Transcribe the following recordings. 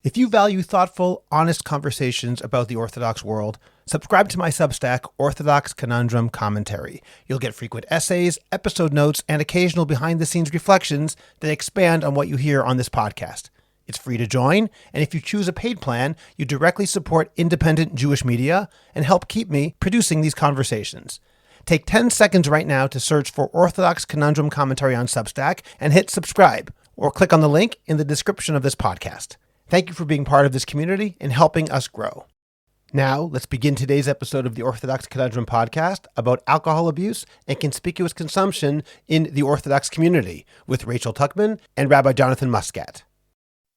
If you value thoughtful, honest conversations about the Orthodox world, subscribe to my Substack, Orthodox Conundrum Commentary. You'll get frequent essays, episode notes, and occasional behind-the-scenes reflections that expand on what you hear on this podcast. It's free to join, and if you choose a paid plan, you directly support independent Jewish media and help keep me producing these conversations. Take 10 seconds right now to search for Orthodox Conundrum Commentary on Substack and hit subscribe, or click on the link in the description of this podcast. Thank you for being part of this community and helping us grow. Now, let's begin today's episode of the Orthodox Conundrum podcast about alcohol abuse and conspicuous consumption in the Orthodox community with Rachel Tuchman and Rabbi Jonathan Muskat.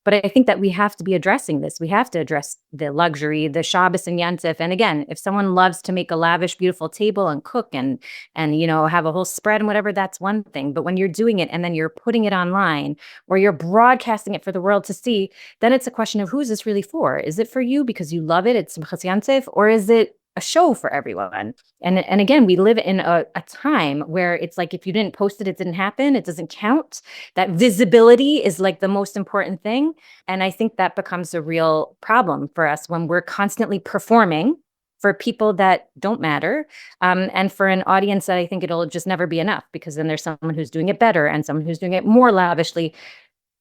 But I think that we have to be addressing this. We have to address the luxury, the Shabbos and Yantif. And again, if someone loves to make a lavish, beautiful table and cook and have a whole spread and whatever, that's one thing. But when you're doing it and then you're putting it online or you're broadcasting it for the world to see, then it's a question of who is this really for? Is it for you because you love it? It's Simchas Yantif, or is it a show for everyone? And again, we live in a time where it's like, if you didn't post it, it didn't happen. It doesn't count. That visibility is like the most important thing. And I think that becomes a real problem for us when we're constantly performing for people that don't matter. And for an audience that I think it'll just never be enough, because then there's someone who's doing it better and someone who's doing it more lavishly.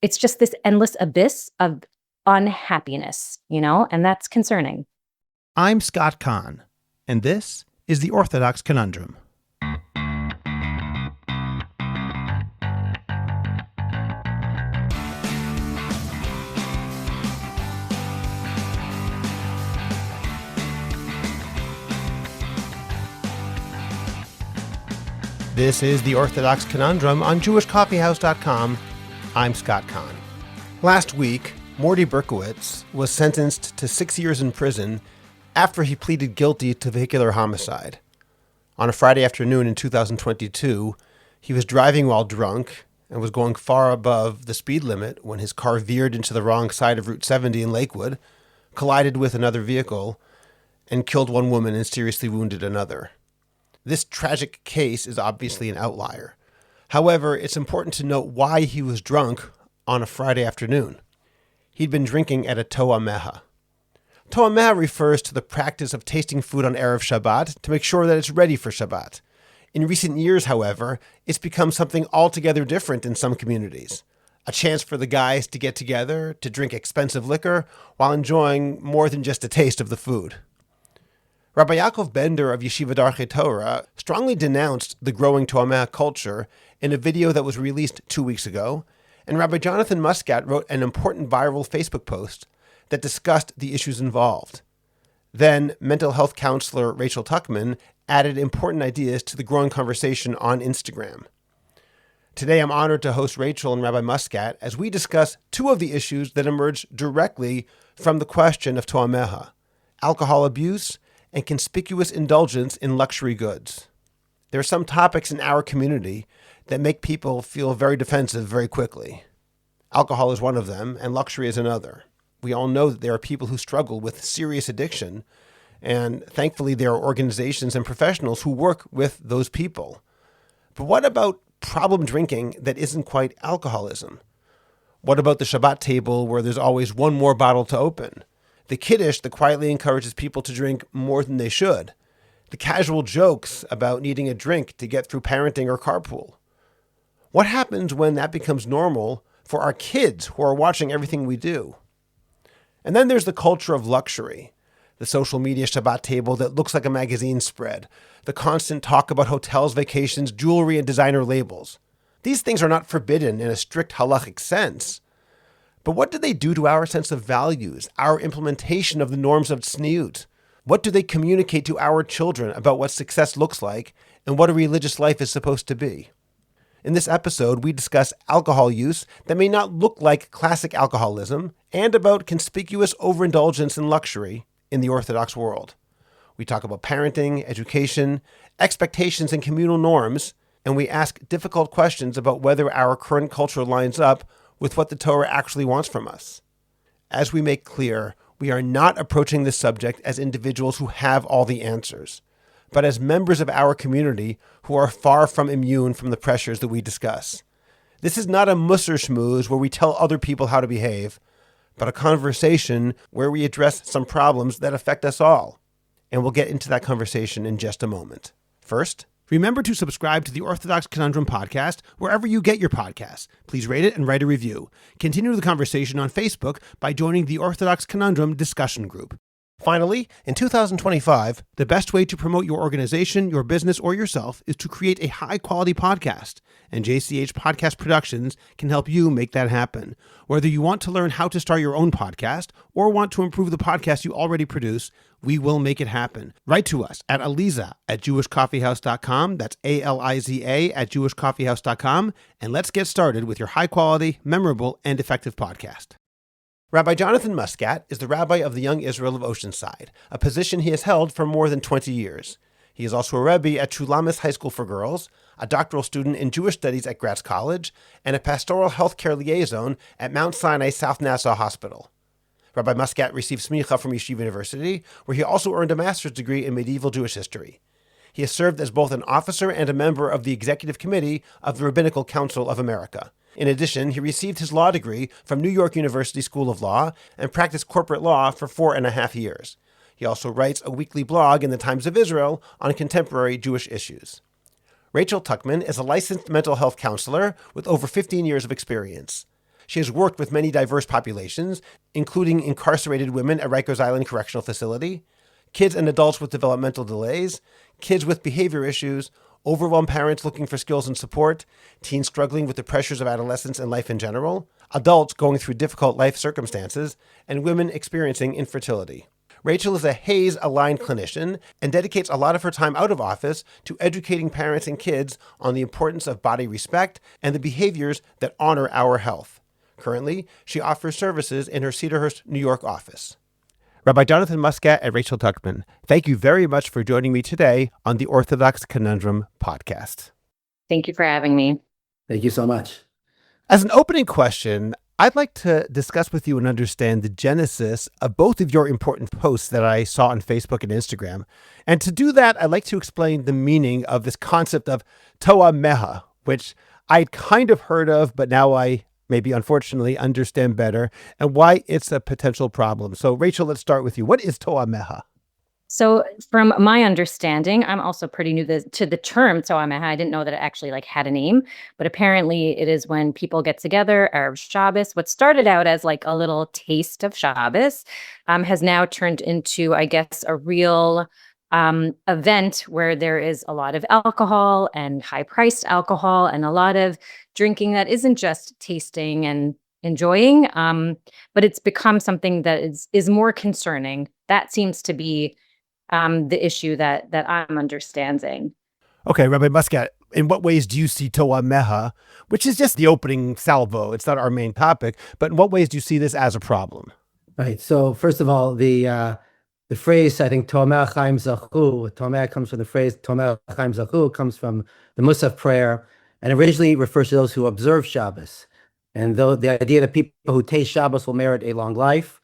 It's just this endless abyss of unhappiness, and that's concerning. I'm Scott Kahn, and this is the Orthodox Conundrum. This is the Orthodox Conundrum on JewishCoffeehouse.com. I'm Scott Kahn. Last week, Morty Berkowitz was sentenced to 6 years in prison after he pleaded guilty to vehicular homicide. On a Friday afternoon in 2022, he was driving while drunk and was going far above the speed limit when his car veered into the wrong side of Route 70 in Lakewood, collided with another vehicle, and killed one woman and seriously wounded another. This tragic case is obviously an outlier. However, it's important to note why he was drunk on a Friday afternoon. He'd been drinking at a Toameha. Toameha refers to the practice of tasting food on Erev Shabbat to make sure that it's ready for Shabbat. In recent years, however, it's become something altogether different in some communities. A chance for the guys to get together, to drink expensive liquor, while enjoying more than just a taste of the food. Rabbi Yaakov Bender of Yeshiva Darchei Torah strongly denounced the growing Toameha culture in a video that was released 2 weeks ago, and Rabbi Jonathan Muskat wrote an important viral Facebook post that discussed the issues involved. Then, mental health counselor Rachel Tuchman added important ideas to the growing conversation on Instagram. Today, I'm honored to host Rachel and Rabbi Muskat as we discuss two of the issues that emerge directly from the question of Toameha: alcohol abuse and conspicuous indulgence in luxury goods. There are some topics in our community that make people feel very defensive very quickly. Alcohol is one of them, and luxury is another. We all know that there are people who struggle with serious addiction, and thankfully there are organizations and professionals who work with those people. But what about problem drinking that isn't quite alcoholism? What about the Shabbat table where there's always one more bottle to open? The kiddush that quietly encourages people to drink more than they should? The casual jokes about needing a drink to get through parenting or carpool? What happens when that becomes normal for our kids who are watching everything we do? And then there's the culture of luxury, the social media Shabbat table that looks like a magazine spread, the constant talk about hotels, vacations, jewelry, and designer labels. These things are not forbidden in a strict halachic sense. But what do they do to our sense of values, our implementation of the norms of tzniut? What do they communicate to our children about what success looks like and what a religious life is supposed to be? In this episode, we discuss alcohol use that may not look like classic alcoholism and about conspicuous overindulgence in luxury in the Orthodox world. We talk about parenting, education, expectations, and communal norms, and we ask difficult questions about whether our current culture lines up with what the Torah actually wants from us. As we make clear, we are not approaching this subject as individuals who have all the answers, but as members of our community who are far from immune from the pressures that we discuss. This is not a musser schmooze where we tell other people how to behave, but a conversation where we address some problems that affect us all. And we'll get into that conversation in just a moment. First, remember to subscribe to the Orthodox Conundrum podcast wherever you get your podcasts. Please rate it and write a review. Continue the conversation on Facebook by joining the Orthodox Conundrum discussion group. Finally, in 2025, the best way to promote your organization, your business, or yourself is to create a high-quality podcast, and JCH Podcast Productions can help you make that happen. Whether you want to learn how to start your own podcast or want to improve the podcast you already produce, we will make it happen. Write to us at aliza@jewishcoffeehouse.com. That's ALIZA @jewishcoffeehouse.com. And let's get started with your high-quality, memorable, and effective podcast. Rabbi Jonathan Muskat is the rabbi of the Young Israel of Oceanside, a position he has held for more than 20 years. He is also a rebbe at Toameha High School for Girls, a doctoral student in Jewish Studies at Gratz College, and a pastoral healthcare liaison at Mount Sinai South Nassau Hospital. Rabbi Muskat received smicha from Yeshiva University, where he also earned a master's degree in medieval Jewish history. He has served as both an officer and a member of the Executive Committee of the Rabbinical Council of America. In addition, he received his law degree from New York University School of Law and practiced corporate law for 4.5 years. He also writes a weekly blog in the Times of Israel on contemporary Jewish issues. Rachel Tuchman is a licensed mental health counselor with over 15 years of experience. She has worked with many diverse populations, including incarcerated women at Rikers Island Correctional Facility, kids and adults with developmental delays, kids with behavior issues, overwhelmed parents looking for skills and support, teens struggling with the pressures of adolescence and life in general, adults going through difficult life circumstances, and women experiencing infertility. Rachel is a Hays-aligned clinician and dedicates a lot of her time out of office to educating parents and kids on the importance of body respect and the behaviors that honor our health. Currently, she offers services in her Cedarhurst, New York office. Rabbi Jonathan Muskat and Rachel Tuchman, thank you very much for joining me today on the Orthodox Conundrum podcast. Thank you for having me. Thank you so much. As an opening question, I'd like to discuss with you and understand the genesis of both of your important posts that I saw on Facebook and Instagram. And to do that, I'd like to explain the meaning of this concept of Toameha, which I'd kind of heard of, but now I maybe unfortunately understand better, and why it's a potential problem. So Rachel, let's start with you. What is Toameha? So from my understanding, I'm also pretty new to the term Toameha. I didn't know that it actually had a name, but apparently it is when people get together, Erev Shabbos. What started out as a little taste of Shabbos has now turned into, I guess, a real event where there is a lot of alcohol and high-priced alcohol and a lot of drinking that isn't just tasting and enjoying, but it's become something that is more concerning. That seems to be the issue that I'm understanding. Okay, Rabbi Muskat, in what ways do you see Toameha, which is just the opening salvo, it's not our main topic, but in what ways do you see this as a problem? Right. So first of all, the phrase, I think, Toameha Chaim Zachu, Toameha comes from the phrase Toameha Chaim Zachu, comes from the Musaf prayer, and originally refers to those who observe Shabbos. And though the idea that people who taste Shabbos will merit a long life,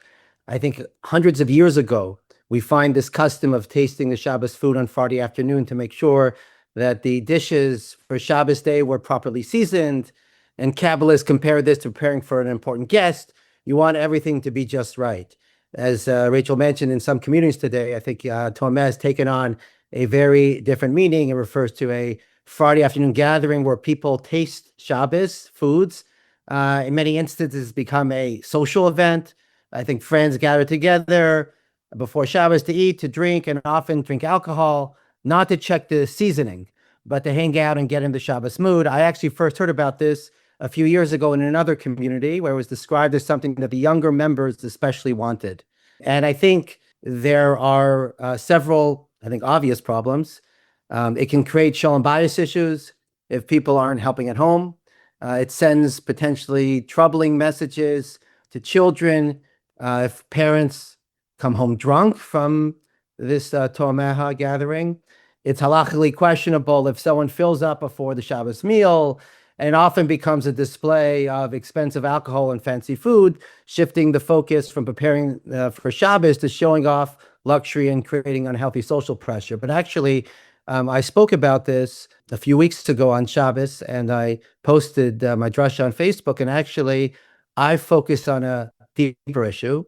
I think hundreds of years ago, we find this custom of tasting the Shabbos food on Friday afternoon to make sure that the dishes for Shabbos day were properly seasoned. And Kabbalists compare this to preparing for an important guest. You want everything to be just right. As Rachel mentioned, in some communities today, I think Toameha has taken on a very different meaning. It refers to a Friday afternoon gathering where people taste Shabbos foods. In many instances, become a social event. I think friends gather together before Shabbos to eat, to drink, and often drink alcohol, not to check the seasoning, but to hang out and get in the Shabbos mood. I actually first heard about this a few years ago in another community where it was described as something that the younger members especially wanted. And I think there are several, obvious problems. It can create shalom bias issues if people aren't helping at home. It sends potentially troubling messages to children if parents come home drunk from this Toameha gathering. It's halachically questionable if someone fills up before the Shabbos meal, and often becomes a display of expensive alcohol and fancy food, shifting the focus from preparing for Shabbos to showing off luxury and creating unhealthy social pressure. But actually, I spoke about this a few weeks ago on Shabbos, and I posted my drasha on Facebook, and actually, I focused on a deeper issue.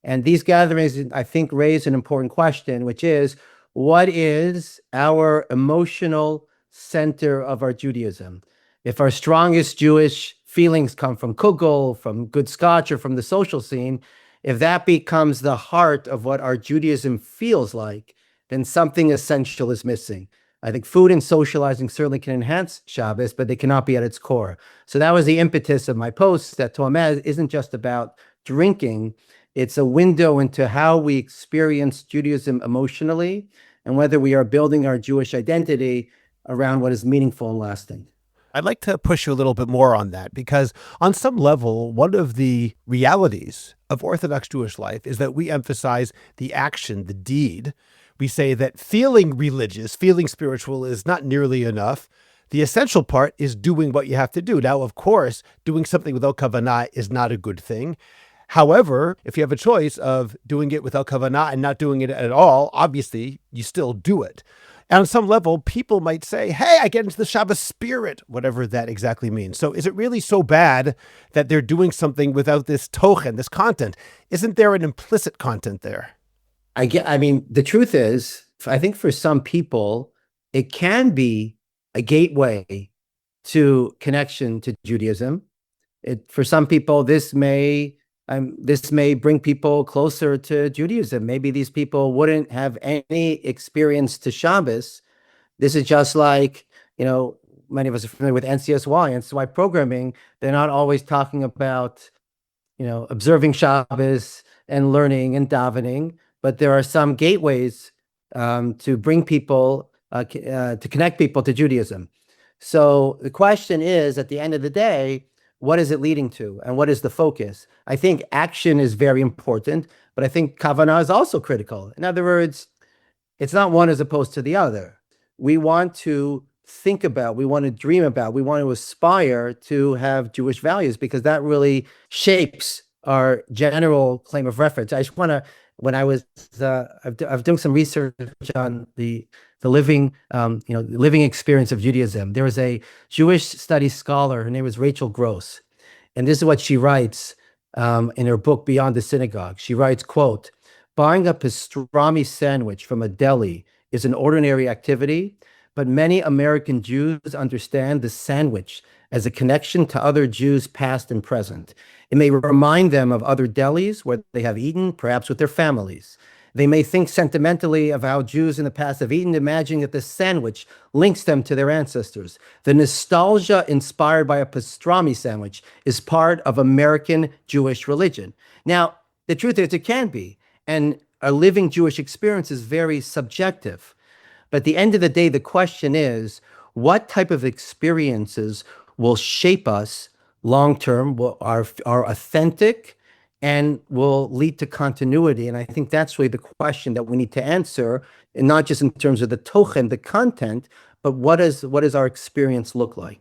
And these gatherings, I think, raise an important question, which is, what is our emotional center of our Judaism? If our strongest Jewish feelings come from kugel, from good Scotch, or from the social scene, if that becomes the heart of what our Judaism feels like, then something essential is missing. I think food and socializing certainly can enhance Shabbos, but they cannot be at its core. So that was the impetus of my post, that Toameha isn't just about drinking. It's a window into how we experience Judaism emotionally and whether we are building our Jewish identity around what is meaningful and lasting. I'd like to push you a little bit more on that, because on some level, one of the realities of Orthodox Jewish life is that we emphasize the action, the deed. We say that feeling religious, feeling spiritual is not nearly enough. The essential part is doing what you have to do. Now, of course, doing something without kavanah is not a good thing. However, if you have a choice of doing it without kavanah and not doing it at all, obviously, you still do it. And on some level, people might say, hey, I get into the Shabbos spirit, whatever that exactly means. So is it really so bad that they're doing something without this tochen, this content? Isn't there an implicit content there? I mean, the truth is, I think for some people, it can be a gateway to connection to Judaism. For some people, this may bring people closer to Judaism. Maybe these people wouldn't have any experience to Shabbos. This is just like, many of us are familiar with NCSY programming. They're not always talking about, observing Shabbos and learning and davening, but there are some gateways to bring people, to connect people to Judaism. So the question is, at the end of the day, what is it leading to, and what is the focus? I think action is very important, but I think kavanah is also critical. In other words, it's not one as opposed to the other. We want to think about, we want to dream about, we want to aspire to have Jewish values, because that really shapes our general claim of reference. I just want to, when I was, I've done some research on the living, living experience of Judaism. There was a Jewish studies scholar, her name was Rachel Gross, and this is what she writes in her book, Beyond the Synagogue. She writes, quote, "Buying a pastrami sandwich from a deli is an ordinary activity, but many American Jews understand the sandwich as a connection to other Jews past and present. It may remind them of other delis where they have eaten, perhaps with their families. They may think sentimentally of how Jews in the past have eaten, imagining that the sandwich links them to their ancestors. The nostalgia inspired by a pastrami sandwich is part of American Jewish religion." Now, the truth is, it can be, and a living Jewish experience is very subjective. But at the end of the day, the question is, what type of experiences will shape us long-term, are authentic, and will lead to continuity? And I think that's really the question that we need to answer, and not just in terms of the tochen, the content, but what does our experience look like?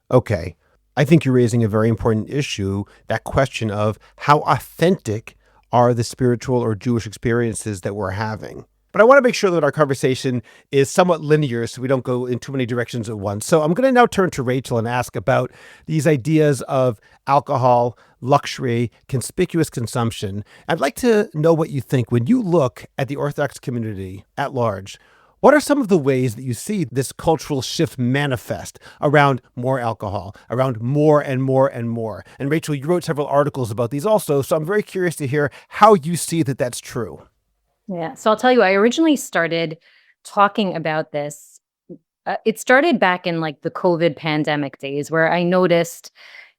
Okay. I think you're raising a very important issue, that question of how authentic are the spiritual or Jewish experiences that we're having. But I want to make sure that our conversation is somewhat linear so we don't go in too many directions at once. So I'm going to now turn to Rachel and ask about these ideas of alcohol, luxury, conspicuous consumption. I'd like to know what you think when you look at the Orthodox community at large. What are some of the ways that you see this cultural shift manifest around more alcohol, around more and more and more? And Rachel, you wrote several articles about these also, so I'm very curious to hear how you see that that's true. Yeah. So I'll tell you, I originally started talking about this. It started back in like the COVID pandemic days, where I noticed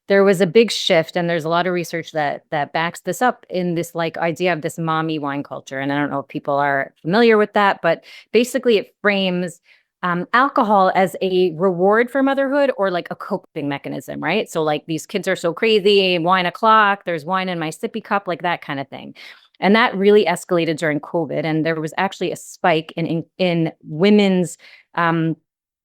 there was a big shift, and there's a lot of research that backs this up, in this like idea of this mommy wine culture. And I don't know if people are familiar with that, but basically it frames alcohol as a reward for motherhood, or like a coping mechanism, right? So like, these kids are so crazy, wine o'clock, there's wine in my sippy cup, like that kind of thing. And that really escalated during COVID. And there was actually a spike in women's, in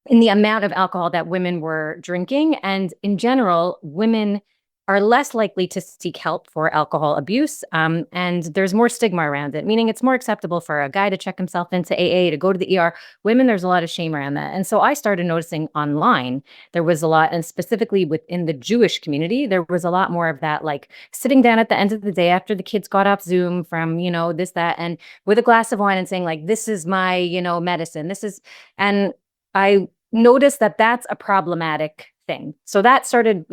the amount of alcohol that women were drinking. And in general, women are less likely to seek help for alcohol abuse. And there's more stigma around it, meaning it's more acceptable for a guy to check himself into AA, to go to the ER. Women, there's a lot of shame around that. And so I started noticing online, there was a lot, and specifically within the Jewish community, there was a lot more of that, like sitting down at the end of the day after the kids got off Zoom from, this, that, and with a glass of wine and saying like, this is my, medicine. And I noticed that that's a problematic thing. So that started,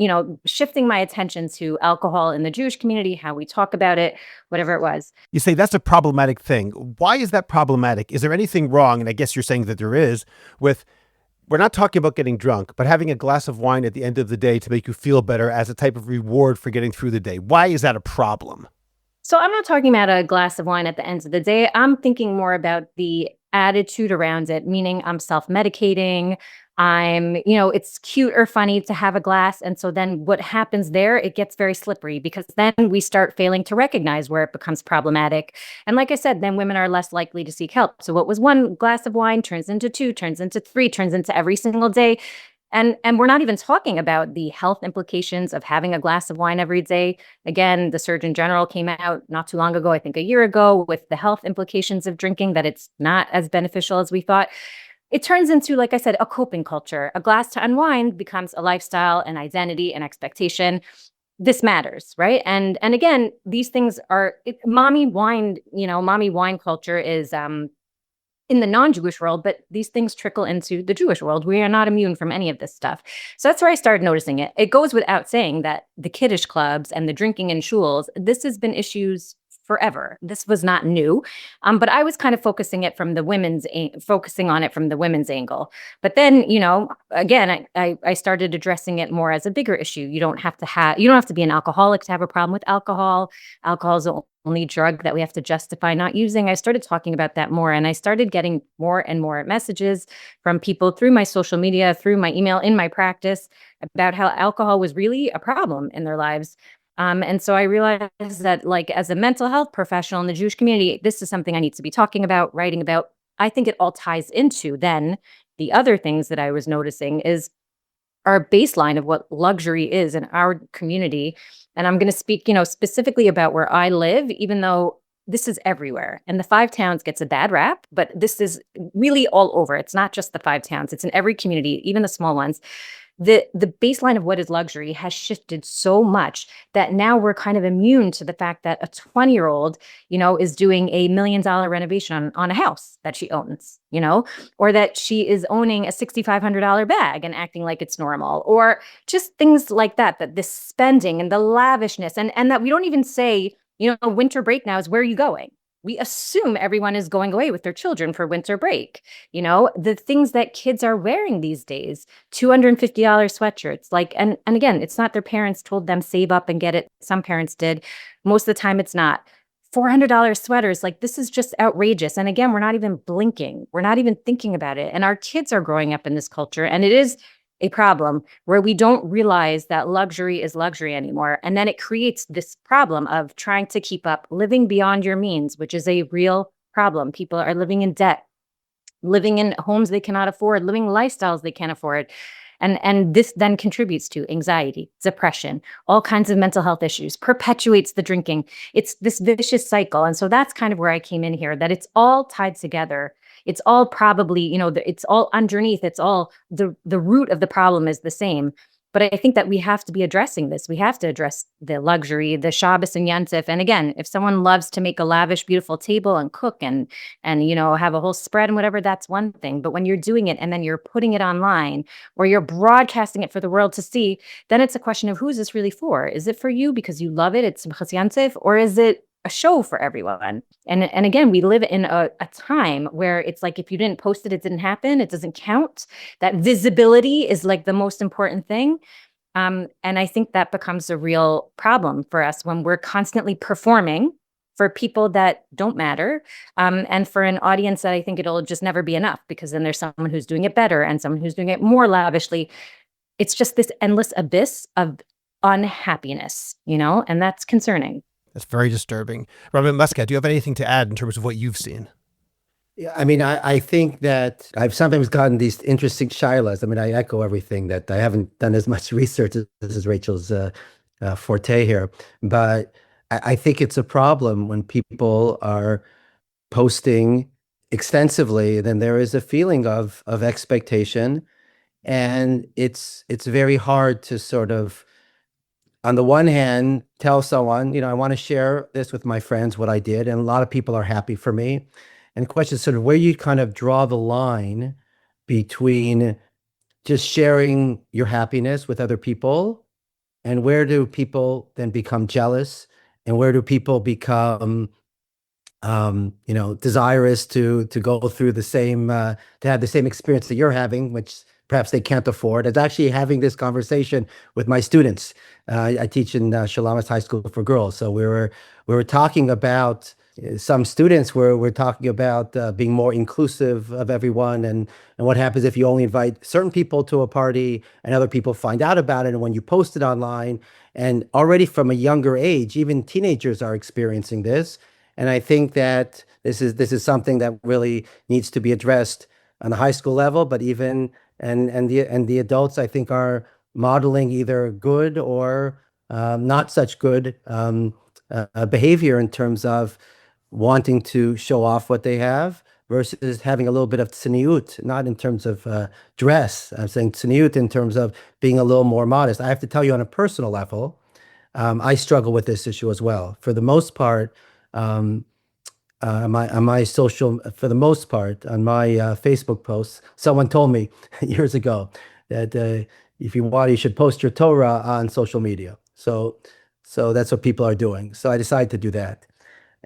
shifting my attention to alcohol in the Jewish community, how we talk about it, whatever it was. You say that's a problematic thing. Why is that problematic? Is there anything wrong? And I guess you're saying that there is with, we're not talking about getting drunk, but having a glass of wine at the end of the day to make you feel better as a type of reward for getting through the day. Why is that a problem? So I'm not talking about a glass of wine at the end of the day. I'm thinking more about the attitude around it, meaning I'm self-medicating. It's cute or funny to have a glass. And so then what happens there, it gets very slippery because then we start failing to recognize where it becomes problematic. And like I said, then women are less likely to seek help. So what was one glass of wine turns into two, turns into three, turns into every single day. And we're not even talking about the health implications of having a glass of wine every day. Again, the Surgeon General came out not too long ago, I think a year ago, with the health implications of drinking, that it's not as beneficial as we thought. It turns into, like I said, a coping culture. A glass to unwind becomes a lifestyle, an identity, an expectation. This matters, right? And again, these things are mommy wine culture is in the non-Jewish world, but these things trickle into the Jewish world. We are not immune from any of this stuff. So that's where I started noticing it. It goes without saying that the kiddush clubs and the drinking in shuls, this has been issues forever. This was not new. But I was kind of focusing on it from the women's angle. But then, again, I started addressing it more as a bigger issue. You don't have to be an alcoholic to have a problem with alcohol. Alcohol is the only drug that we have to justify not using. I started talking about that more, and I started getting more and more messages from people through my social media, through my email, in my practice, about how alcohol was really a problem in their lives. And so I realized that, like, as a mental health professional in the Jewish community, this is something I need to be talking about, writing about. I think it all ties into then the other things that I was noticing is our baseline of what luxury is in our community. And I'm going to speak, specifically about where I live, even though this is everywhere. And the 5 towns gets a bad rap, but this is really all over. It's not just the 5 towns. It's in every community, even the small ones. The baseline of what is luxury has shifted so much that now we're kind of immune to the fact that a 20-year-old, is doing a $1 million renovation on a house that she owns, or that she is owning a $6,500 bag and acting like it's normal, or just things like that, that this spending and the lavishness, and that we don't even say, winter break now is where are you going? We assume everyone is going away with their children for winter break. The things that kids are wearing these days, $250 sweatshirts, and again, it's not their parents told them save up and get it. Some parents did. Most of the time it's not. $400 sweaters, this is just outrageous. And again, we're not even blinking. We're not even thinking about it. And our kids are growing up in this culture, and it is a problem where we don't realize that luxury is luxury anymore. And then it creates this problem of trying to keep up, living beyond your means, which is a real problem. People are living in debt, living in homes they cannot afford, living lifestyles they can't afford. And this then contributes to anxiety, depression, all kinds of mental health issues, perpetuates the drinking. It's this vicious cycle. And so that's kind of where I came in here, that it's all tied together. It's all probably, it's all underneath. It's all the root of the problem is the same. But I think that we have to be addressing this. We have to address the luxury, the Shabbat and Yantif. And again, if someone loves to make a lavish, beautiful table and cook and have a whole spread and whatever, that's one thing. But when you're doing it and then you're putting it online or you're broadcasting it for the world to see, then it's a question of who is this really for? Is it for you because you love it? It's Simchas Yantif, or is it a show for everyone? And again, we live in a time where it's like, if you didn't post it, it didn't happen. It doesn't count. That visibility is like the most important thing. And I think that becomes a real problem for us when we're constantly performing for people that don't matter, and for an audience that I think it'll just never be enough, because then there's someone who's doing it better and someone who's doing it more lavishly. It's just this endless abyss of unhappiness, and that's concerning. That's very disturbing. Rabbi Muskat, do you have anything to add in terms of what you've seen? Yeah, I think that I've sometimes gotten these interesting shilas. I echo everything that I haven't done as much research as Rachel's forte here, but I think it's a problem when people are posting extensively. Then there is a feeling of expectation, and it's very hard to sort of, on the one hand, tell someone, I want to share this with my friends, what I did, and a lot of people are happy for me. And the question is sort of where you kind of draw the line between just sharing your happiness with other people, and where do people then become jealous, and where do people become desirous to go through the same, to have the same experience that you're having, which perhaps they can't afford. I was actually having this conversation with my students. I teach in Shalamas High School for Girls, so we were talking about, some students were talking about being more inclusive of everyone, and what happens if you only invite certain people to a party and other people find out about it, and when you post it online, and already from a younger age, even teenagers are experiencing this. And I think that this is something that really needs to be addressed on the high school level, but even and the adults, I think, are modeling either good or not such good behavior in terms of wanting to show off what they have versus having a little bit of tzniut, not in terms of dress. I'm saying tzniut in terms of being a little more modest. I have to tell you, on a personal level, I struggle with this issue as well. For the most part, for the most part, on my Facebook posts, someone told me years ago that if you want, you should post your Torah on social media. So that's what people are doing. So I decided to do that.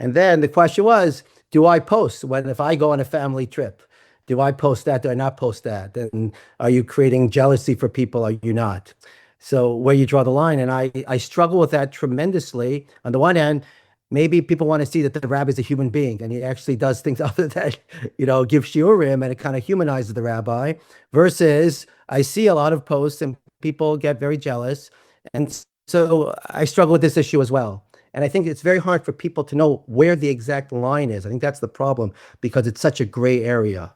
And then the question was, do I post if I go on a family trip? Do I post that? Do I not post that? And are you creating jealousy for people? Are you not? So where you draw the line, and I struggle with that tremendously. On the one hand, maybe people want to see that the rabbi is a human being and he actually does things other than, give shiurim, and it kind of humanizes the rabbi. Versus, I see a lot of posts and people get very jealous, and so I struggle with this issue as well. And I think it's very hard for people to know where the exact line is. I think that's the problem, because it's such a gray area.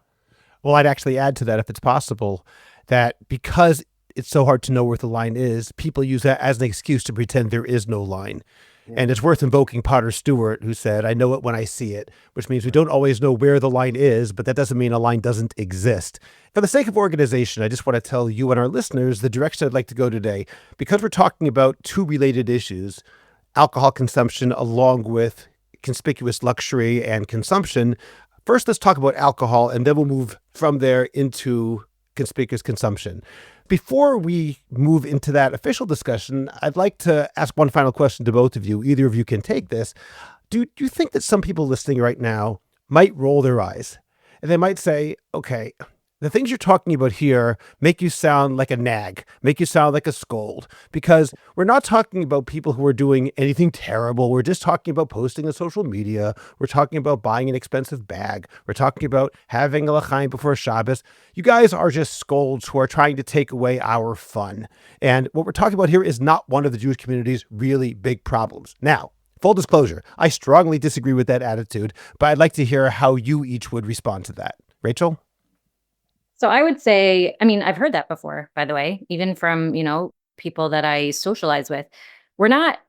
Well, I'd actually add to that, if it's possible, that because it's so hard to know where the line is, people use that as an excuse to pretend there is no line. Yeah. And it's worth invoking Potter Stewart, who said, "I know it when I see it," which means we don't always know where the line is, but that doesn't mean a line doesn't exist. For the sake of organization, I just want to tell you and our listeners the direction I'd like to go today, because we're talking about two related issues: alcohol consumption along with conspicuous luxury and consumption. First, let's talk about alcohol, and then we'll move from there into conspicuous consumption. Before we move into that official discussion, I'd like to ask one final question to both of you. Either of you can take this. Do you think that some people listening right now might roll their eyes and they might say, okay, the things you're talking about here make you sound like a nag, make you sound like a scold, because we're not talking about people who are doing anything terrible. We're just talking about posting on social media. We're talking about buying an expensive bag. We're talking about having a l'chaim before Shabbos. You guys are just scolds who are trying to take away our fun. And what we're talking about here is not one of the Jewish community's really big problems. Now, full disclosure, I strongly disagree with that attitude, but I'd like to hear how you each would respond to that. Rachel? So I would say, I've heard that before, by the way, even from, people that I socialize with. We're not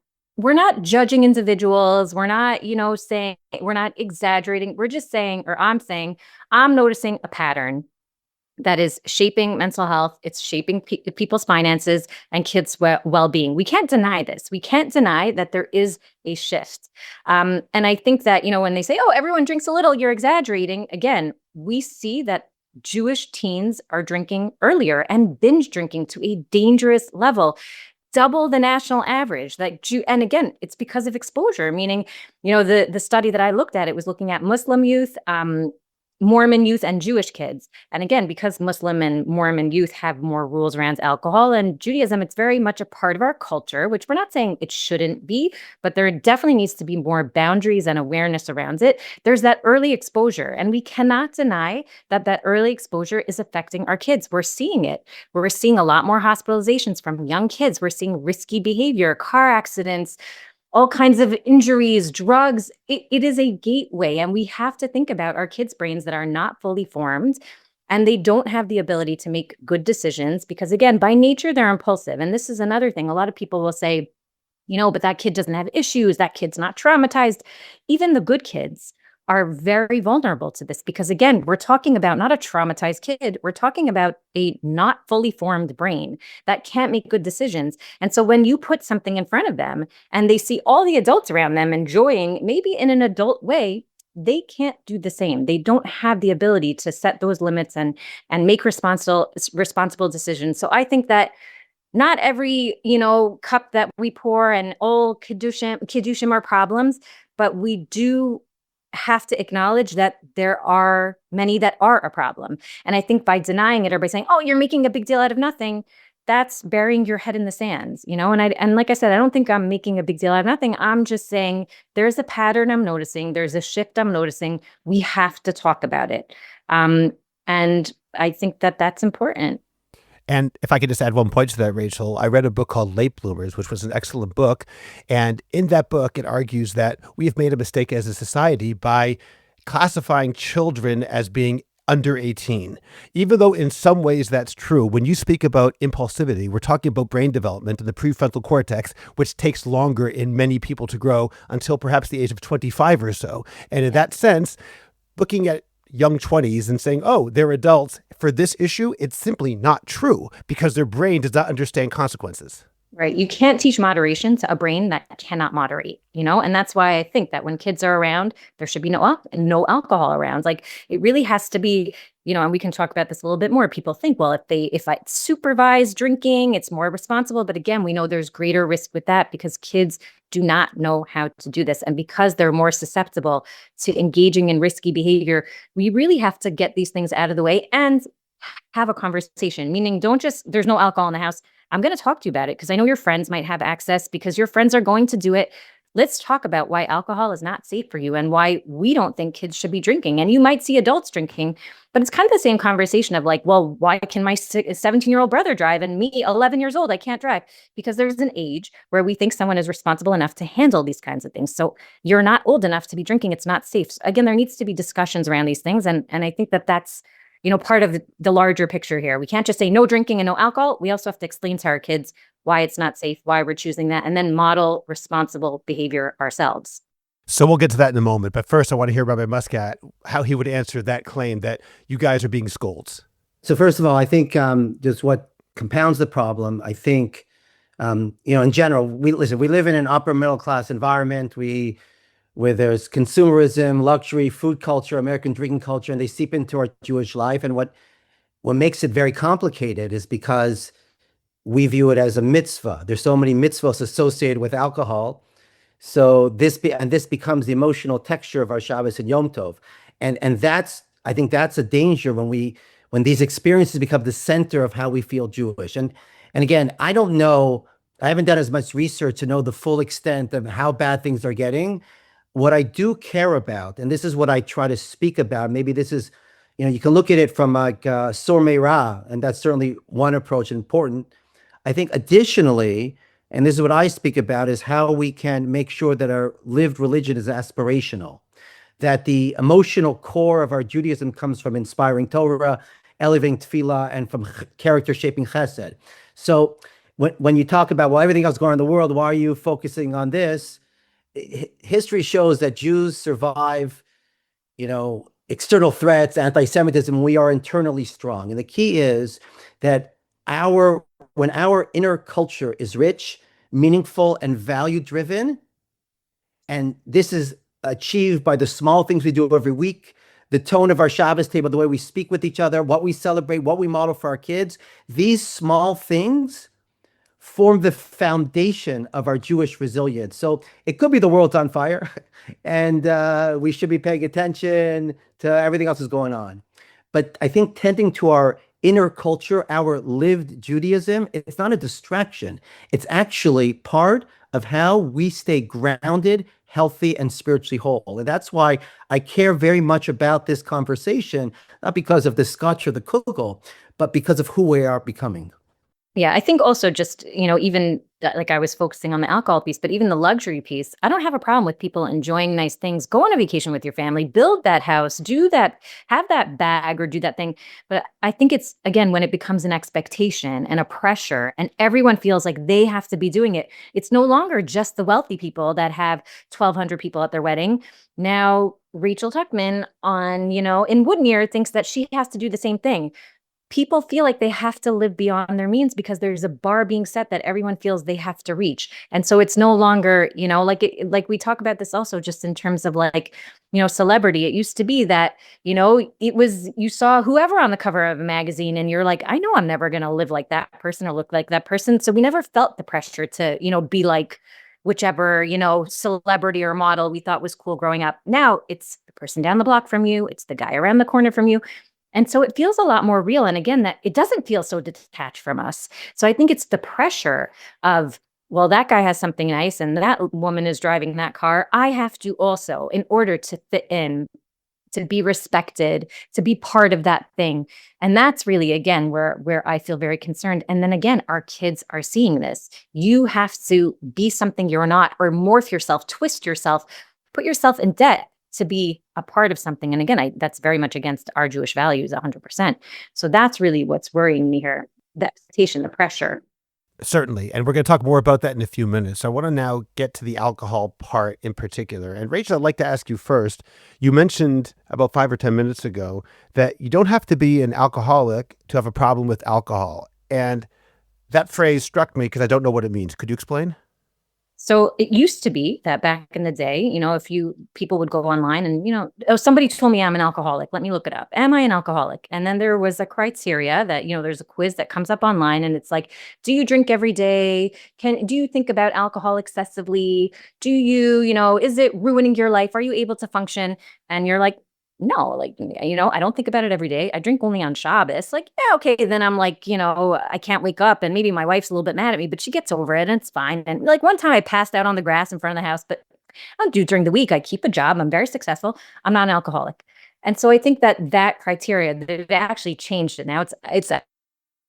judging individuals. We're not, saying, we're not exaggerating. We're just saying, or I'm saying, I'm noticing a pattern that is shaping mental health. It's shaping people's finances and kids' well-being. We can't deny this. We can't deny that there is a shift. And I think that, when they say, oh, everyone drinks a little, you're exaggerating. Again, we see that Jewish teens are drinking earlier and binge drinking to a dangerous level, double the national average. And again, it's because of exposure, meaning, the study that I looked at, it was looking at Muslim youth, Mormon youth, and Jewish kids. And again, because Muslim and Mormon youth have more rules around alcohol, and Judaism, it's very much a part of our culture, which we're not saying it shouldn't be, but there definitely needs to be more boundaries and awareness around it. There's that early exposure, and we cannot deny that early exposure is affecting our kids. We're seeing it. We're seeing a lot more hospitalizations from young kids. We're seeing risky behavior, car accidents, all kinds of injuries, drugs. It is a gateway, and we have to think about our kids' brains that are not fully formed, and they don't have the ability to make good decisions because, again, by nature, they're impulsive. And this is another thing. A lot of people will say, but that kid doesn't have issues. That kid's not traumatized. Even the good kids are very vulnerable to this because, again, we're talking about not a traumatized kid. We're talking about a not fully formed brain that can't make good decisions. And so when you put something in front of them and they see all the adults around them enjoying, maybe in an adult way, they can't do the same. They don't have the ability to set those limits and make responsible decisions. So I think that not every, cup that we pour and all kiddushim are problems, but we do have to acknowledge that there are many that are a problem. And I think by denying it or by saying, "Oh, you're making a big deal out of nothing," that's burying your head in the sands, And like I said, I don't think I'm making a big deal out of nothing. I'm just saying there's a pattern I'm noticing. There's a shift I'm noticing. We have to talk about it. And I think that that's important. And if I could just add one point to that, Rachel, I read a book called Late Bloomers, which was an excellent book. And in that book, it argues that we have made a mistake as a society by classifying children as being under 18. Even though in some ways that's true, when you speak about impulsivity, we're talking about brain development in the prefrontal cortex, which takes longer in many people to grow until perhaps the age of 25 or so. And in that sense, looking at young 20s and saying, "Oh, they're adults," for this issue, it's simply not true because their brain does not understand consequences. Right. You can't teach moderation to a brain that cannot moderate, and that's why I think that when kids are around, there should be no alcohol around. Like it really has to be, and we can talk about this a little bit more. People think, well, if I supervise drinking, it's more responsible. But again, we know there's greater risk with that because kids do not know how to do this. And because they're more susceptible to engaging in risky behavior, we really have to get these things out of the way and have a conversation, meaning there's no alcohol in the house. I'm going to talk to you about it because I know your friends might have access because your friends are going to do it. Let's talk about why alcohol is not safe for you and why we don't think kids should be drinking. And you might see adults drinking, but it's kind of the same conversation of like, well, why can my 17-year-old brother drive and me, 11 years old, I can't drive? Because there's an age where we think someone is responsible enough to handle these kinds of things. So you're not old enough to be drinking. It's not safe. So again, there needs to be discussions around these things. And I think that that's part of the larger picture here. We can't just say no drinking and no alcohol. We also have to explain to our kids why it's not safe, why we're choosing that, and then model responsible behavior ourselves. So we'll get to that in a moment. But first, I want to hear Rabbi Muskat, how he would answer that claim that you guys are being scolds. So first of all, I think just what compounds the problem, I think, in general, we live in an upper middle class environment. Where there's consumerism, luxury, food culture, American drinking culture, and they seep into our Jewish life. And what makes it very complicated is because we view it as a mitzvah. There's so many mitzvahs associated with alcohol. So this becomes the emotional texture of our Shabbos and Yom Tov. And I think that's a danger when these experiences become the center of how we feel Jewish. And again, I don't know, I haven't done as much research to know the full extent of how bad things are getting. What I do care about, and this is what I try to speak about, maybe this is, you can look at it from like Sor Meirah, and that's certainly one approach important. I think additionally, and this is what I speak about, is how we can make sure that our lived religion is aspirational, that the emotional core of our Judaism comes from inspiring Torah, elevating tefillah, and from character shaping chesed. So when you talk about, well, everything else going on in the world, why are you focusing on this? History shows that Jews survive, external threats, anti-Semitism. We are internally strong. And the key is that when our inner culture is rich, meaningful, and value-driven, and this is achieved by the small things we do every week, the tone of our Shabbos table, the way we speak with each other, what we celebrate, what we model for our kids, these small things form the foundation of our Jewish resilience. So it could be the world's on fire and we should be paying attention to everything else that's going on. But I think tending to our inner culture, our lived Judaism, it's not a distraction. It's actually part of how we stay grounded, healthy, and spiritually whole. And that's why I care very much about this conversation, not because of the Scotch or the Kugel, but because of who we are becoming. Yeah, I think also just, even like I was focusing on the alcohol piece, but even the luxury piece, I don't have a problem with people enjoying nice things. Go on a vacation with your family, build that house, do that, have that bag or do that thing. But I think it's, again, when it becomes an expectation and a pressure and everyone feels like they have to be doing it, it's no longer just the wealthy people that have 1,200 people at their wedding. Now, Rachel Tuchman in Woodmere thinks that she has to do the same thing. People feel like they have to live beyond their means because there's a bar being set that everyone feels they have to reach. And so it's no longer, like we talk about this also just in terms of celebrity. It used to be that, it was, you saw whoever on the cover of a magazine and you're like, I know I'm never going to live like that person or look like that person. So we never felt the pressure to, be like whichever, celebrity or model we thought was cool growing up. Now it's the person down the block from you. It's the guy around the corner from you. And so it feels a lot more real. And again, that it doesn't feel so detached from us. So I think it's the pressure of, well, that guy has something nice and that woman is driving that car. I have to also, in order to fit in, to be respected, to be part of that thing. And that's really, again, where I feel very concerned. And then again, our kids are seeing this. You have to be something you're not, or morph yourself, twist yourself, put yourself in debt to be a part of something. And again, that's very much against our Jewish values, 100%. So that's really what's worrying me here, the expectation, the pressure. Certainly. And we're going to talk more about that in a few minutes. So I want to now get to the alcohol part in particular. And Rachel, I'd like to ask you first. You mentioned about 5 or 10 minutes ago that you don't have to be an alcoholic to have a problem with alcohol. And that phrase struck me because I don't know what it means. Could you explain? So it used to be that back in the day, if people would go online and, somebody told me I'm an alcoholic. Let me look it up. Am I an alcoholic? And then there was a criteria that, there's a quiz that comes up online and it's like, do you drink every day? Do you think about alcohol excessively? Do you, is it ruining your life? Are you able to function? And you're like, no, I don't think about it every day. I drink only on Shabbos. Like, yeah, okay. Then I'm like, I can't wake up and maybe my wife's a little bit mad at me, but she gets over it and it's fine. And like one time I passed out on the grass in front of the house, but I don't do during the week. I keep a job. I'm very successful. I'm not an alcoholic. And so I think that criteria, they've actually changed it. Now it's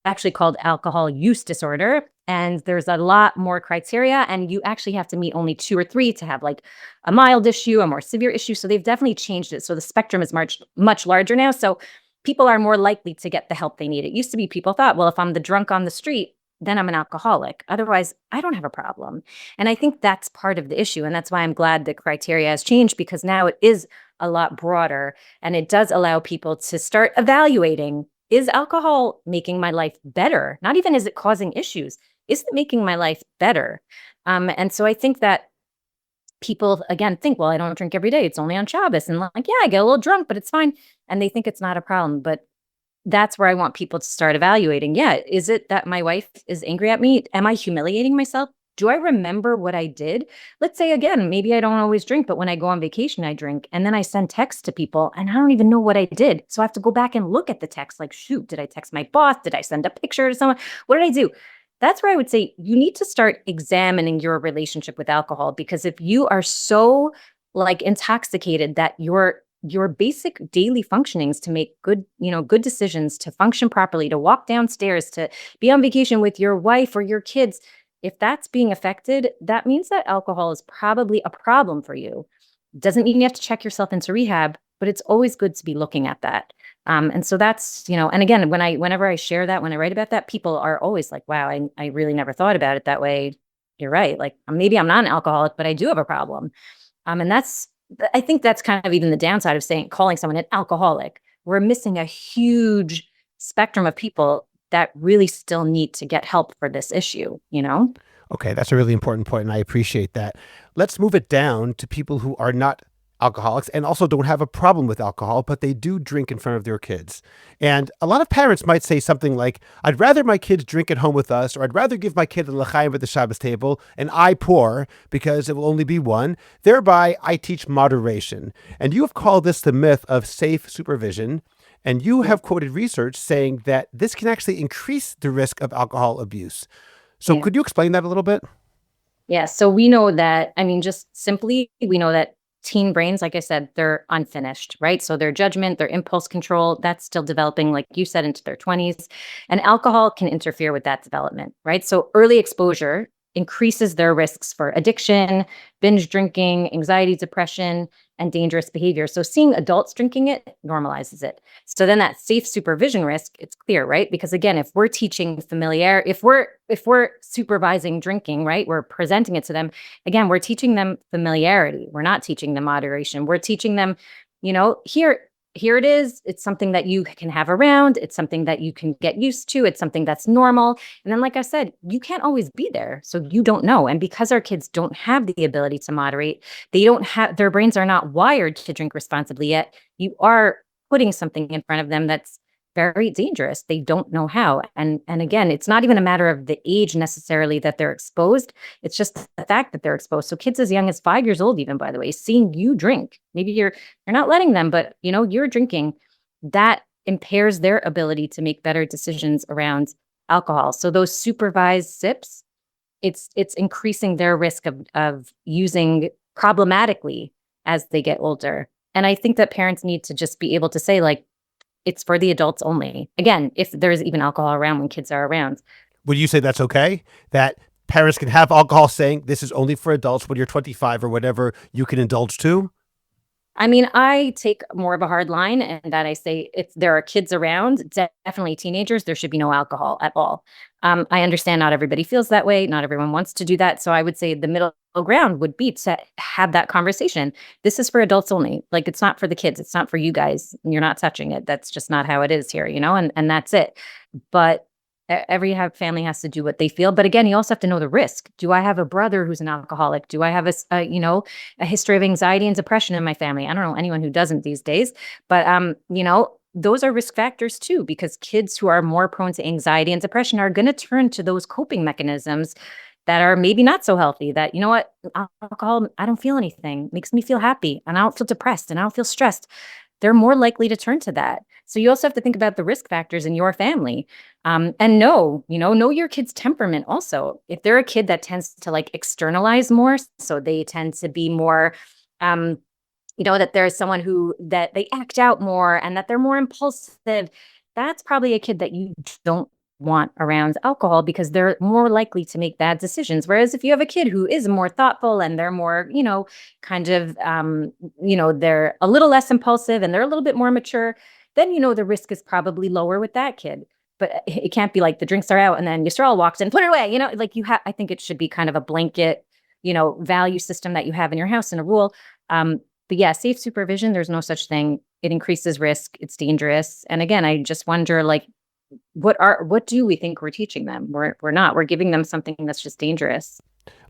actually called alcohol use disorder. And there's a lot more criteria, and you actually have to meet only 2 or 3 to have like a mild issue, a more severe issue. So they've definitely changed it. So the spectrum is much larger now. So people are more likely to get the help they need. It used to be people thought, well, if I'm the drunk on the street, then I'm an alcoholic. Otherwise, I don't have a problem. And I think that's part of the issue. And that's why I'm glad the criteria has changed, because now it is a lot broader and it does allow people to start evaluating, is alcohol making my life better? Not even is it causing issues? Is it making my life better? And so I think that people, again, think, well, I don't drink every day. It's only on Shabbos. And like, yeah, I get a little drunk, but it's fine. And they think it's not a problem. But that's where I want people to start evaluating. Yeah, is it that my wife is angry at me? Am I humiliating myself? Do I remember what I did? Let's say, again, maybe I don't always drink, but when I go on vacation, I drink. And then I send texts to people and I don't even know what I did. So I have to go back and look at the text like, shoot, did I text my boss? Did I send a picture to someone? What did I do? That's where I would say you need to start examining your relationship with alcohol, because if you are so like intoxicated that your basic daily functionings to make good decisions, to function properly, to walk downstairs, to be on vacation with your wife or your kids, if that's being affected, that means that alcohol is probably a problem for you. Doesn't mean you have to check yourself into rehab, but it's always good to be looking at that. And so that's, and again, whenever I share that, when I write about that, people are always like, wow, I really never thought about it that way. You're right. Like maybe I'm not an alcoholic, but I do have a problem. And I think that's kind of even the downside of calling someone an alcoholic. We're missing a huge spectrum of people that really still need to get help for this issue, Okay, that's a really important point, and I appreciate that. Let's move it down to people who are not alcoholics and also don't have a problem with alcohol, but they do drink in front of their kids. And a lot of parents might say something like, I'd rather my kids drink at home with us, or I'd rather give my kid a l'chaim at the Shabbos table and I pour because it will only be one. Thereby, I teach moderation. And you have called this the myth of safe supervision. And you have quoted research saying that this can actually increase the risk of alcohol abuse. So could you explain that a little bit? Yeah. So we know that, just simply, we know that teen brains, like I said, they're unfinished, right? So their judgment, their impulse control, that's still developing, like you said, into their 20s. And alcohol can interfere with that development, right? So early exposure increases their risks for addiction, binge drinking, anxiety, depression, and dangerous behavior. So seeing adults drinking it normalizes it. So then that safe supervision risk, it's clear, right? Because again, if we're teaching if we're supervising drinking, right? We're presenting it to them. Again, we're teaching them familiarity. We're not teaching them moderation. We're teaching them, here it is. It's something that you can have around. It's something that you can get used to. It's something that's normal. And then, like I said, you can't always be there. So you don't know. And because our kids don't have the ability to moderate, their brains are not wired to drink responsibly yet. You are putting something in front of them that's very dangerous. They don't know how. And again, it's not even a matter of the age necessarily that they're exposed. It's just the fact that they're exposed. So kids as young as 5 years old, even, by the way, seeing you drink, maybe you're not letting them, but you're drinking, that impairs their ability to make better decisions around alcohol. So those supervised sips, it's increasing their risk of using problematically as they get older. And I think that parents need to just be able to say, like, it's for the adults only. Again, if there's even alcohol around when kids are around. Would you say that's okay? That parents can have alcohol saying this is only for adults when you're 25 or whatever, you can indulge too? I mean, I take more of a hard line, and that I say if there are kids around, definitely teenagers, there should be no alcohol at all. I understand not everybody feels that way. Not everyone wants to do that. So I would say the middle ground would be to have that conversation. This is for adults only. Like, it's not for the kids. It's not for you guys. You're not touching it. That's just not how it is here, and that's it. But every family has to do what they feel. But again, you also have to know the risk. Do I have a brother who's an alcoholic? Do I have a history of anxiety and depression in my family? I don't know anyone who doesn't these days, but those are risk factors too, because kids who are more prone to anxiety and depression are going to turn to those coping mechanisms that are maybe not so healthy. That, alcohol, I don't feel anything, makes me feel happy, and I don't feel depressed, and I don't feel stressed. They're more likely to turn to that. So you also have to think about the risk factors in your family, and know your kid's temperament also. If they're a kid that tends to like externalize more, so they tend to be more, that there's someone that they act out more and that they're more impulsive, that's probably a kid that you don't want around alcohol, because they're more likely to make bad decisions. Whereas if you have a kid who is more thoughtful and they're more, kind of, they're a little less impulsive and they're a little bit more mature, then, the risk is probably lower with that kid. But it can't be like the drinks are out and then Yisrael walks in, put it away. I think it should be kind of a blanket, value system that you have in your house and a rule. But yeah, safe supervision, there's no such thing. It increases risk. It's dangerous. And again, I just wonder, like, what do we think we're teaching them? We're not. We're giving them something that's just dangerous.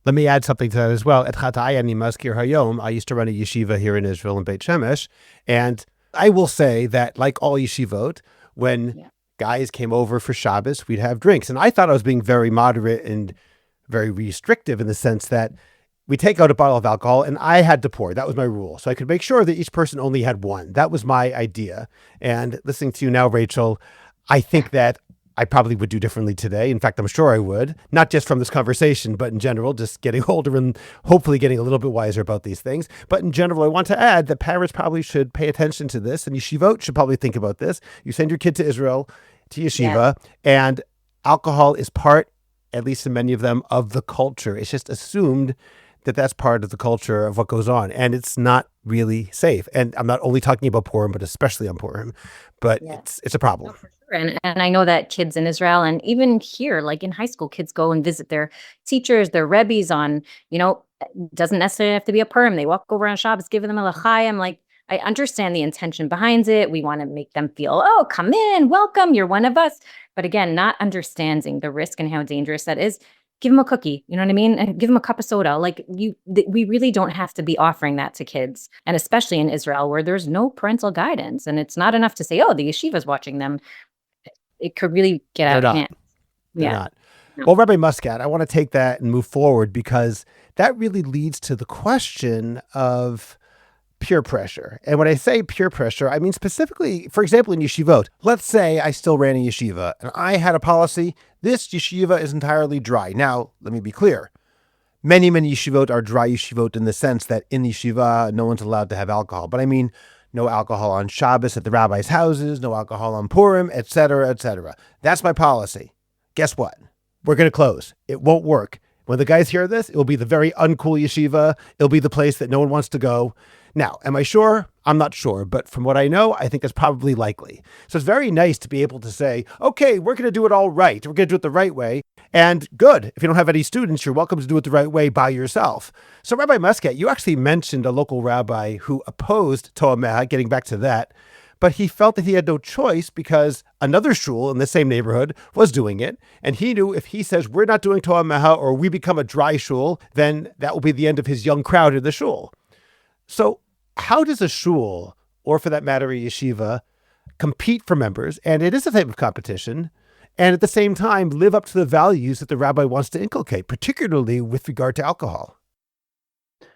Let me add something to that as well. At Chatay Ani Maskir Hayom, I used to run a yeshiva here in Israel in Beit Shemesh, and I will say that, like all yeshivot, when guys came over for Shabbos, we'd have drinks. And I thought I was being very moderate and very restrictive in the sense that we take out a bottle of alcohol and I had to pour. That was my rule. So I could make sure that each person only had one. That was my idea. And listening to you now, Rachel, I think that I probably would do differently today. In fact, I'm sure I would, not just from this conversation, but in general, just getting older and hopefully getting a little bit wiser about these things. But in general, I want to add that parents probably should pay attention to this, and yeshivot should probably think about this. You send your kid to Israel, to yeshiva, and alcohol is part, at least in many of them, of the culture. It's just assumed that that's part of the culture of what goes on, and it's not really safe. And I'm not only talking about Purim, but especially on Purim, but it's a problem. Oh, for sure. And I know that kids in Israel and even here, like in high school, kids go and visit their teachers, their rebbes on, doesn't necessarily have to be a Purim. They walk over on Shabbos, give them a l'chaim. Like, I understand the intention behind it. We want to make them feel, oh, come in, welcome, you're one of us. But again, not understanding the risk and how dangerous that is. Give them a cookie, you know what I mean? And give them a cup of soda. Like, we really don't have to be offering that to kids. And especially in Israel, where there's no parental guidance. And it's not enough to say, oh, the yeshiva's watching them. It could really get out of hand. They're not. No. Well, Rabbi Muskat, I want to take that and move forward, because that really leads to the question of peer pressure. And when I say peer pressure, I mean specifically, for example, in yeshivot. Let's say I still ran a yeshiva and I had a policy, this yeshiva is entirely dry. Now, let me be clear. many yeshivot are dry yeshivot in the sense that in yeshiva, no one's allowed to have alcohol. But I mean, no alcohol on Shabbos at the rabbis' houses, no alcohol on Purim, etc., etc. That's my policy. Guess what? We're going to close. It won't work. When the guys hear this, it will be the very uncool yeshiva. It'll be the place that no one wants to go. Now, am I sure? I'm not sure. But from what I know, I think it's probably likely. So it's very nice to be able to say, okay, we're going to do it all right. We're going to do it the right way. And good. If you don't have any students, you're welcome to do it the right way by yourself. So Rabbi Muskat, you actually mentioned a local rabbi who opposed Toameha, getting back to that, but he felt that he had no choice because another shul in the same neighborhood was doing it. And he knew if he says, we're not doing Toameha or we become a dry shul, then that will be the end of his young crowd in the shul. So how does a shul, or for that matter, a yeshiva, compete for members? And it is a type of competition. And at the same time, live up to the values that the rabbi wants to inculcate, particularly with regard to alcohol.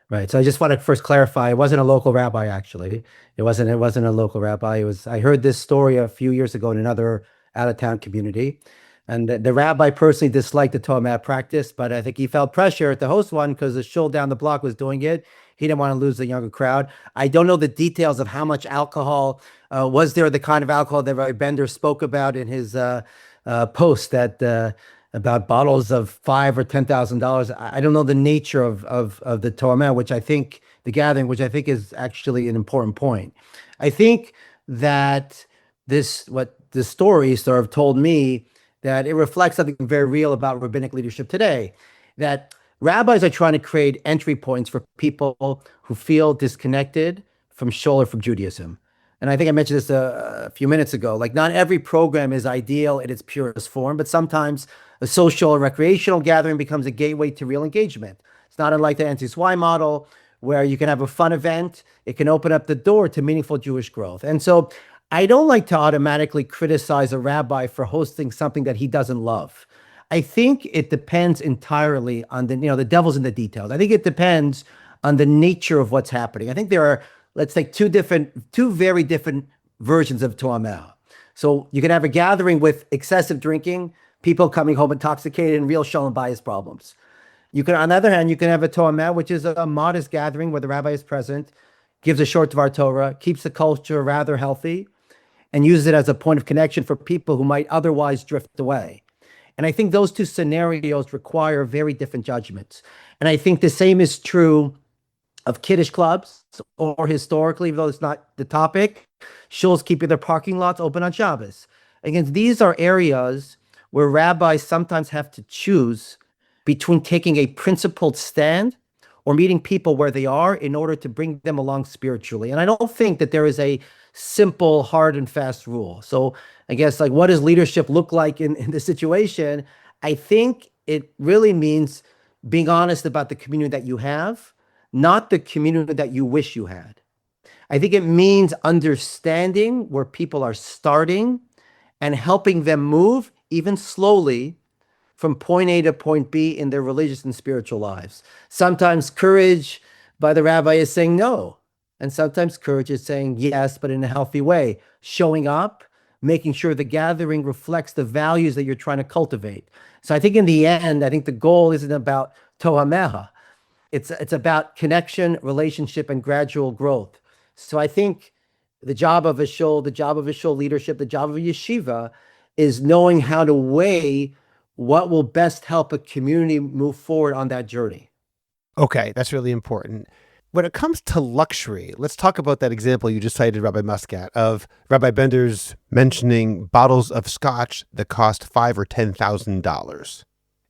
Right. So I just want to first clarify, it wasn't a local rabbi, actually. It wasn't a local rabbi. I heard this story a few years ago in another out-of-town community. And the rabbi personally disliked the Toameha practice, but I think he felt pressure to host one because the shul down the block was doing it. He didn't want to lose the younger crowd. I don't know the details of how much alcohol was there, the kind of alcohol that Rabbi Bender spoke about in his post that about bottles of $5,000 or $10,000. I don't know the nature of the Toameha, which I think the gathering, which I think is actually an important point. I think that what the story sort of told me that it reflects something very real about rabbinic leadership today, that rabbis are trying to create entry points for people who feel disconnected from shul or from Judaism. And I think I mentioned this a few minutes ago. Like, not every program is ideal in its purest form, but sometimes a social or recreational gathering becomes a gateway to real engagement. It's not unlike the NCSY model, where you can have a fun event. It can open up the door to meaningful Jewish growth. And so I don't like to automatically criticize a rabbi for hosting something that he doesn't love. I think it depends entirely on the devil's in the details. I think it depends on the nature of what's happening. I think there are, let's take two very different versions of Toameha. So you can have a gathering with excessive drinking, people coming home intoxicated, and real shalom bias problems. You can, on the other hand, you can have a Toameha, which is a modest gathering where the rabbi is present, gives a short Dvar Torah, keeps the culture rather healthy, and uses it as a point of connection for people who might otherwise drift away. And I think those two scenarios require very different judgments. And I think the same is true of kiddush clubs, or historically, even though it's not the topic, shuls keeping their parking lots open on Shabbos. Again, these are areas where rabbis sometimes have to choose between taking a principled stand or meeting people where they are in order to bring them along spiritually. And I don't think that there is a simple, hard and fast rule. So I guess, like, what does leadership look like in this situation? I think it really means being honest about the community that you have, not the community that you wish you had. I think it means understanding where people are starting and helping them move, even slowly, from point A to point B in their religious and spiritual lives. Sometimes courage by the rabbi is saying no. And sometimes courage is saying yes, but in a healthy way. Showing up, making sure the gathering reflects the values that you're trying to cultivate. So I think in the end, I think the goal isn't about Toameha. It's about connection, relationship, and gradual growth. So I think the job of a shul, the job of a shul leadership, the job of a yeshiva is knowing how to weigh what will best help a community move forward on that journey. Okay, that's really important. When it comes to luxury, let's talk about that example you just cited, Rabbi Muskat, of Rabbi Bender's mentioning bottles of Scotch that cost $5,000 or $10,000.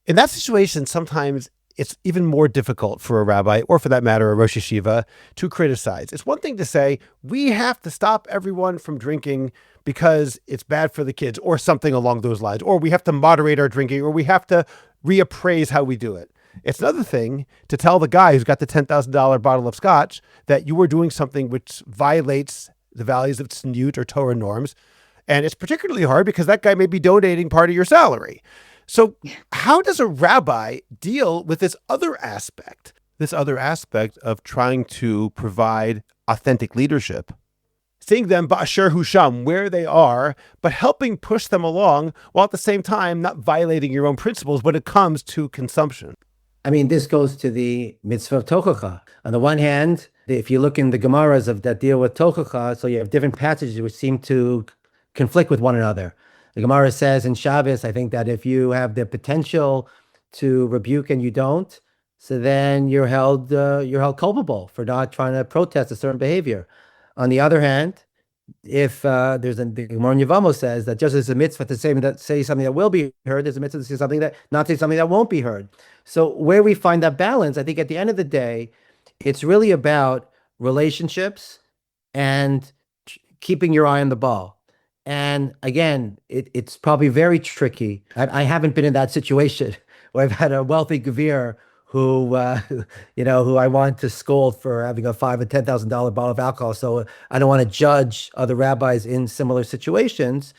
In that situation, sometimes it's even more difficult for a rabbi, or for that matter, a Rosh Yeshiva, to criticize. It's one thing to say, we have to stop everyone from drinking because it's bad for the kids, or something along those lines, or we have to moderate our drinking, or we have to reappraise how we do it. It's another thing to tell the guy who's got the $10,000 bottle of Scotch that you are doing something which violates the values of tzniut or Torah norms. And it's particularly hard because that guy may be donating part of your salary. So how does a rabbi deal with this other aspect of trying to provide authentic leadership? Seeing them ba'asher husham, where they are, but helping push them along while at the same time not violating your own principles when it comes to consumption. I mean, this goes to the mitzvah of tochacha. On the one hand, if you look in the Gemaras of that deal with tochacha, so you have different passages which seem to conflict with one another. The Gemara says in Shabbos, I think that if you have the potential to rebuke and you don't, so then you're held culpable for not trying to protest a certain behavior. On the other hand, if the Gemara in Yevamos says that just as a mitzvah to say something that will be heard, there's a mitzvah to say something that not say something that won't be heard. So where we find that balance, I think at the end of the day, it's really about relationships and keeping your eye on the ball. And again, it's probably very tricky. I haven't been in that situation where I've had a wealthy gavir who I want to scold for having a $5,000 or $10,000 bottle of alcohol. So I don't want to judge other rabbis in similar situations.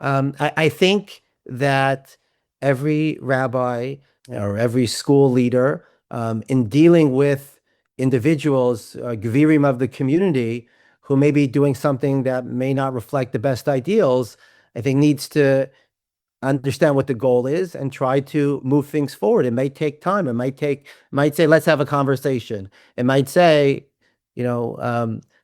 I think that every rabbi or every school leader, in dealing with individuals, gavirim of the community, who may be doing something that may not reflect the best ideals, I think needs to understand what the goal is and try to move things forward. It may take time. It might say, let's have a conversation. It might say, you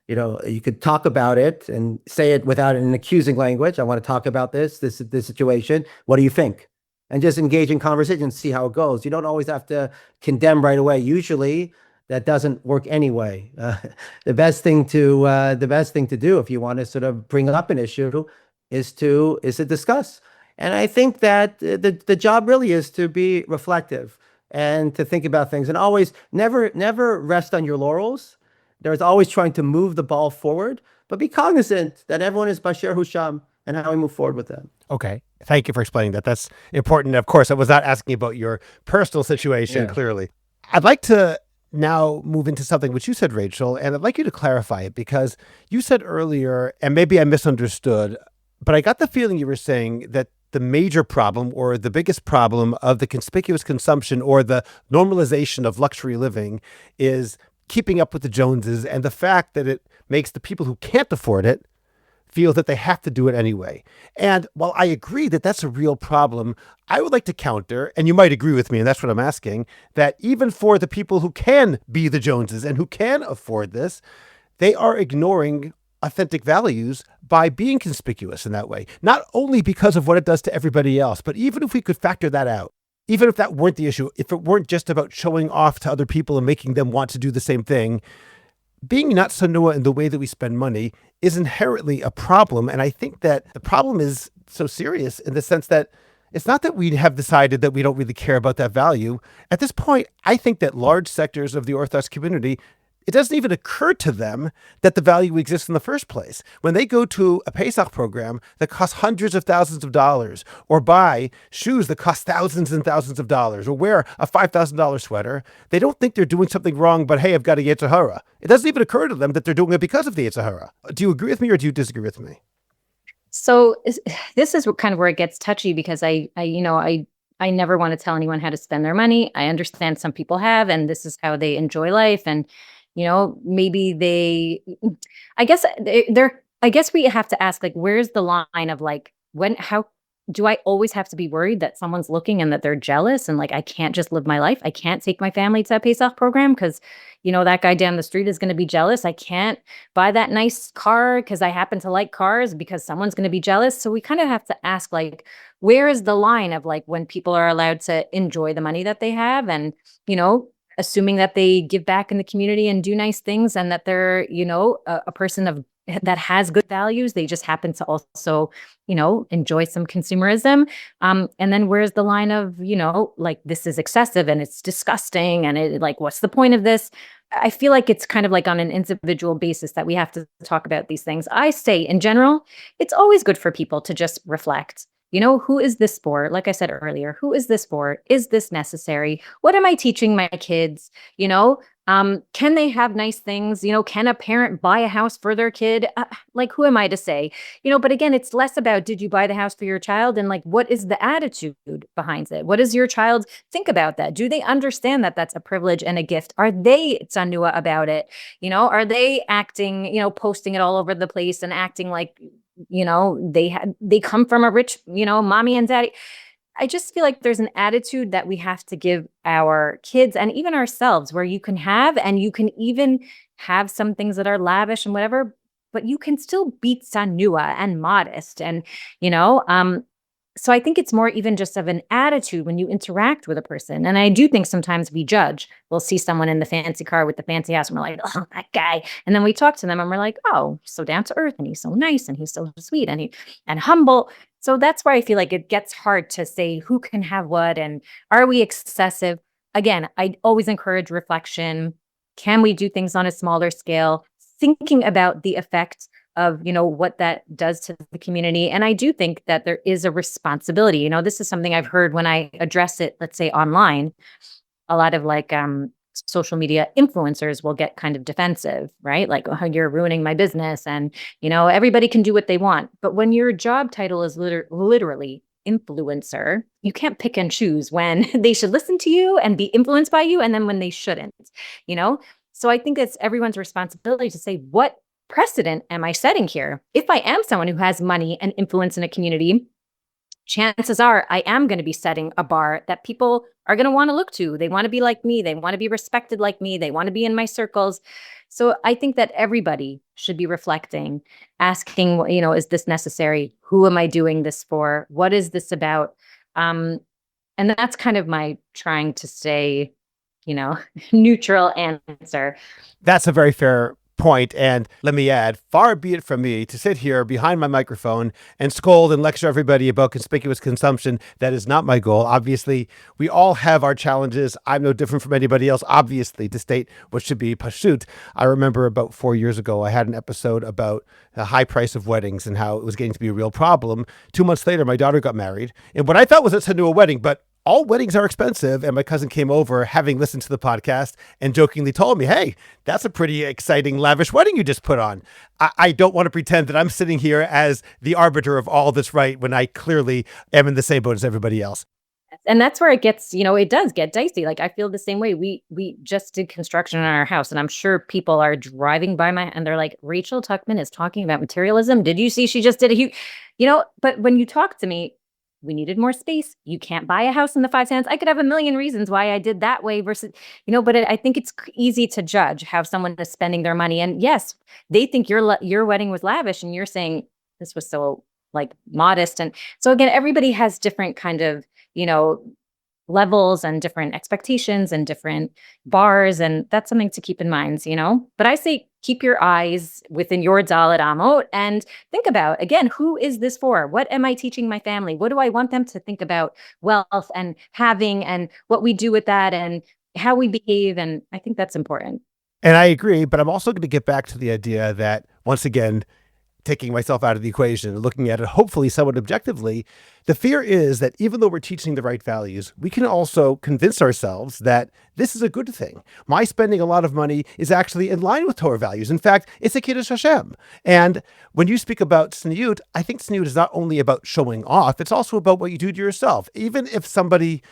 could talk about it and say it without an accusing language. I want to talk about this situation. What do you think? And just engage in conversation, see how it goes. You don't always have to condemn right away. Usually that doesn't work anyway. The best thing to do if you want to sort of bring up an issue is to discuss. And I think that the job really is to be reflective and to think about things, and always never rest on your laurels. There's always trying to move the ball forward, but be cognizant that everyone is Basher Husham and how we move forward with them. Okay. Thank you for explaining that. That's important. Of course, I was not asking about your personal situation, Yeah. clearly. I'd like to now move into something which you said, Rachel, and I'd like you to clarify it, because you said earlier, and maybe I misunderstood, but I got the feeling you were saying that the major problem or the biggest problem of the conspicuous consumption or the normalization of luxury living is keeping up with the Joneses, and the fact that it makes the people who can't afford it feel that they have to do it anyway. And while I agree that that's a real problem, I would like to counter, and you might agree with me, and that's what I'm asking, that even for the people who can be the Joneses and who can afford this, they are ignoring authentic values by being conspicuous in that way. Not only because of what it does to everybody else, but even if we could factor that out, even if that weren't the issue, if it weren't just about showing off to other people and making them want to do the same thing, being not sanua in the way that we spend money is inherently a problem. And I think that the problem is so serious in the sense that it's not that we have decided that we don't really care about that value. At this point, I think that large sectors of the Orthodox community, it doesn't even occur to them that the value exists in the first place. When they go to a Pesach program that costs hundreds of thousands of dollars, or buy shoes that cost thousands and thousands of dollars, or wear a $5,000 sweater, they don't think they're doing something wrong, but hey, I've got a Yetzer Hara. It doesn't even occur to them that they're doing it because of the Yetzer Hara. Do you agree with me or do you disagree with me? So this is kind of where it gets touchy, because I never want to tell anyone how to spend their money. I understand some people have, and this is how they enjoy life. And, maybe I guess we have to ask, like, where's the line of like, how do I always have to be worried that someone's looking and that they're jealous and like, I can't just live my life? I can't take my family to a Pesach program because, that guy down the street is going to be jealous. I can't buy that nice car because I happen to like cars because someone's going to be jealous. So we kind of have to ask, like, where is the line of like when people are allowed to enjoy the money that they have and, assuming that they give back in the community and do nice things and that they're, a person that has good values. They just happen to also, enjoy some consumerism. And then where's the line of, like, this is excessive and it's disgusting and it, like, what's the point of this? I feel like it's kind of like on an individual basis that we have to talk about these things. I say in general, it's always good for people to just reflect. Who is this for? Like I said earlier, who is this for? Is this necessary? What am I teaching my kids? Can they have nice things? Can a parent buy a house for their kid? Like, who am I to say? But again, it's less about, did you buy the house for your child? And like, what is the attitude behind it? What does your child think about that? Do they understand that that's a privilege and a gift? Are they tsanua about it? Are they acting, posting it all over the place and acting like, they come from a rich, mommy and daddy? I just feel like there's an attitude that we have to give our kids and even ourselves, where you can have, and you can even have some things that are lavish and whatever, but you can still be tsanua and modest. And, you know, so I think it's more even just of an attitude when you interact with a person. And I do think sometimes we judge. We'll see someone in the fancy car with the fancy house and we're like, oh, that guy. And then we talk to them and we're like, oh, so down to earth and he's so nice and he's so sweet and humble. So that's where I feel like it gets hard to say who can have what and are we excessive? Again, I always encourage reflection. Can we do things on a smaller scale? Thinking about the effect of, you know, what that does to the community. And I do think that there is a responsibility. You know, this is something I've heard when I address it, let's say online. A lot of like social media influencers will get kind of defensive, right? Like, oh, you're ruining my business. And, you know, everybody can do what they want. But when your job title is literally influencer, you can't pick and choose when they should listen to you and be influenced by you and then when they shouldn't, you know? So I think it's everyone's responsibility to say, what precedent am I setting here? If I am someone who has money and influence in a community, chances are I am going to be setting a bar that people are going to want to look to. They want to be like me. They want to be respected like me. They want to be in my circles. So I think that everybody should be reflecting, asking, you know, is this necessary? Who am I doing this for? What is this about? And that's kind of my trying to stay, you know, neutral answer. That's a very fair point. And let me add, far be it from me to sit here behind my microphone and scold and lecture everybody about conspicuous consumption. That is not my goal. Obviously, we all have our challenges. I'm no different from anybody else, obviously, to state what should be pashut. I remember about 4 years ago, I had an episode about the high price of weddings and how it was getting to be a real problem. 2 months later, my daughter got married in what I thought was a tzniut wedding, but all weddings are expensive. And my cousin came over, having listened to the podcast, and jokingly told me, hey, that's a pretty exciting, lavish wedding you just put on. I don't want to pretend that I'm sitting here as the arbiter of all that's right when I clearly am in the same boat as everybody else. And that's where it gets, you know, it does get dicey. Like I feel the same way. We just did construction in our house, and I'm sure people are driving by and they're like, Rachel Tuchman is talking about materialism. Did you see she just did a huge, you know, but when you talk to me, we needed more space. You can't buy a house in the 5 cents. I could have a million reasons why I did that way versus, you know, but I think it's easy to judge how someone is spending their money. And yes, they think your wedding was lavish and you're saying this was so like modest. And so again, everybody has different kind of, you know, levels and different expectations and different bars. And that's something to keep in mind, you know, but I say, keep your eyes within your Dalet Amot and think about, again, who is this for? What am I teaching my family? What do I want them to think about wealth and having and what we do with that and how we behave? And I think that's important. And I agree, but I'm also going to get back to the idea that, once again, taking myself out of the equation and looking at it hopefully somewhat objectively, the fear is that even though we're teaching the right values, we can also convince ourselves that this is a good thing. My spending a lot of money is actually in line with Torah values. In fact, it's a kiddush Hashem. And when you speak about tzniut, I think tzniut is not only about showing off, it's also about what you do to yourself. Even if somebody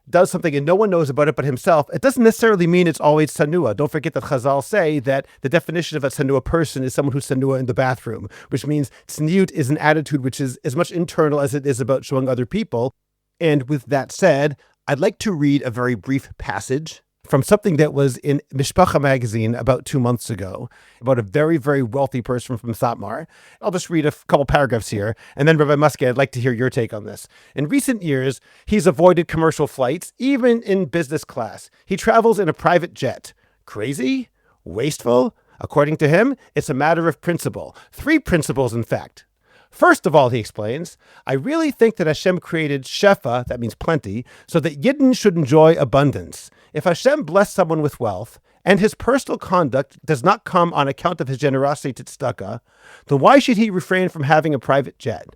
does something and no one knows about it but himself, it doesn't necessarily mean it's always tsanua. Don't forget that Chazal say that the definition of a tsanua person is someone who's tsanua in the bathroom, which means tzniut is an attitude which is as much internal as it is about showing other people. And with that said, I'd like to read a very brief passage from something that was in Mishpacha magazine about 2 months ago, about a very, very wealthy person from Satmar. I'll just read a couple paragraphs here, and then Rabbi Muskat, I'd like to hear your take on this. In recent years, he's avoided commercial flights, even in business class. He travels in a private jet. Crazy? Wasteful? According to him, it's a matter of principle. 3 principles, in fact. First of all, he explains, I really think that Hashem created shefa, that means plenty, so that Yidden should enjoy abundance. If Hashem blessed someone with wealth, and his personal conduct does not come on account of his generosity to tzedakah, then why should he refrain from having a private jet?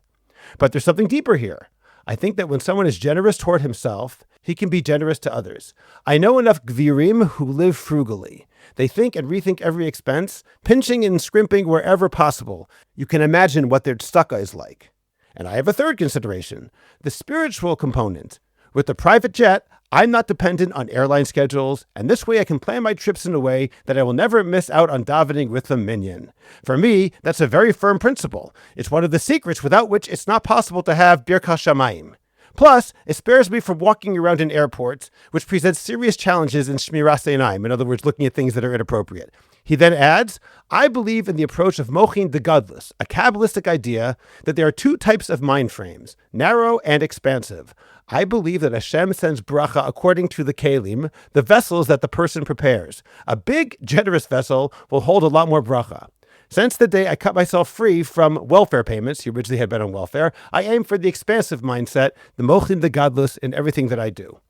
But there's something deeper here. I think that when someone is generous toward himself, he can be generous to others. I know enough gvirim who live frugally. They think and rethink every expense, pinching and scrimping wherever possible. You can imagine what their tzedakah is like. And I have a third consideration, the spiritual component. With the private jet, I'm not dependent on airline schedules, and this way I can plan my trips in a way that I will never miss out on davening with the minyan. For me, that's a very firm principle. It's one of the secrets without which it's not possible to have Birkas Shamayim. Plus, it spares me from walking around in airports, which presents serious challenges in shmiras einayim, in other words, looking at things that are inappropriate. He then adds, I believe in the approach of mochin de gadlus, a Kabbalistic idea that there are two types of mind frames, narrow and expansive. I believe that Hashem sends bracha according to the kelim, the vessels that the person prepares. A big, generous vessel will hold a lot more bracha. Since the day I cut myself free from welfare payments, he originally had been on welfare, I aim for the expansive mindset, the mochin de gadlus, in everything that I do.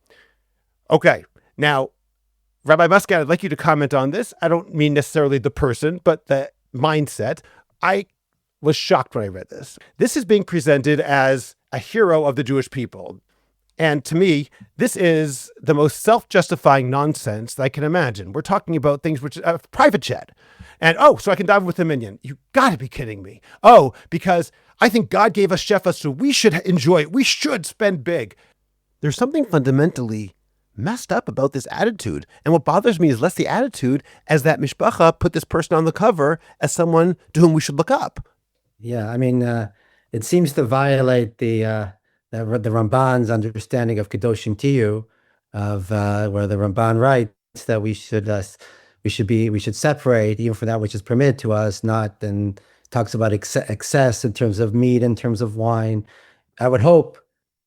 Okay, now, Rabbi Muskat, I'd like you to comment on this. I don't mean necessarily the person, but the mindset. I was shocked when I read this. This is being presented as a hero of the Jewish people. And to me, this is the most self-justifying nonsense that I can imagine. We're talking about things which are private jet. And, so I can dive with the minion. You got to be kidding me. Because I think God gave us shefa, so we should enjoy it. We should spend big. There's something fundamentally messed up about this attitude. And what bothers me is less the attitude as that mishpacha put this person on the cover as someone to whom we should look up. Yeah, I mean, it seems to violate the Ramban's understanding of kedoshim tiyu, of where the Ramban writes that we should separate even from that which is permitted to us, not, and talks about excess in terms of meat, in terms of wine. I would hope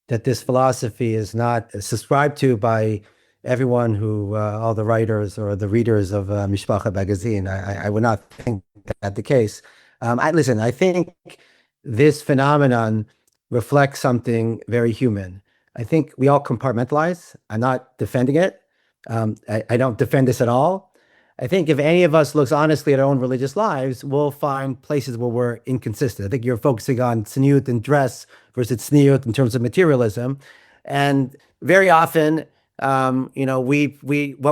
that this philosophy is not subscribed to by everyone who, all the writers or the readers of Mishpacha magazine. I would not think that the case. I think this phenomenon reflects something very human. I think we all compartmentalize. I'm not defending it. I don't defend this at all. I think if any of us looks honestly at our own religious lives, we'll find places where we're inconsistent. I think you're focusing on tzniut and dress versus tzniut in terms of materialism. And very often, what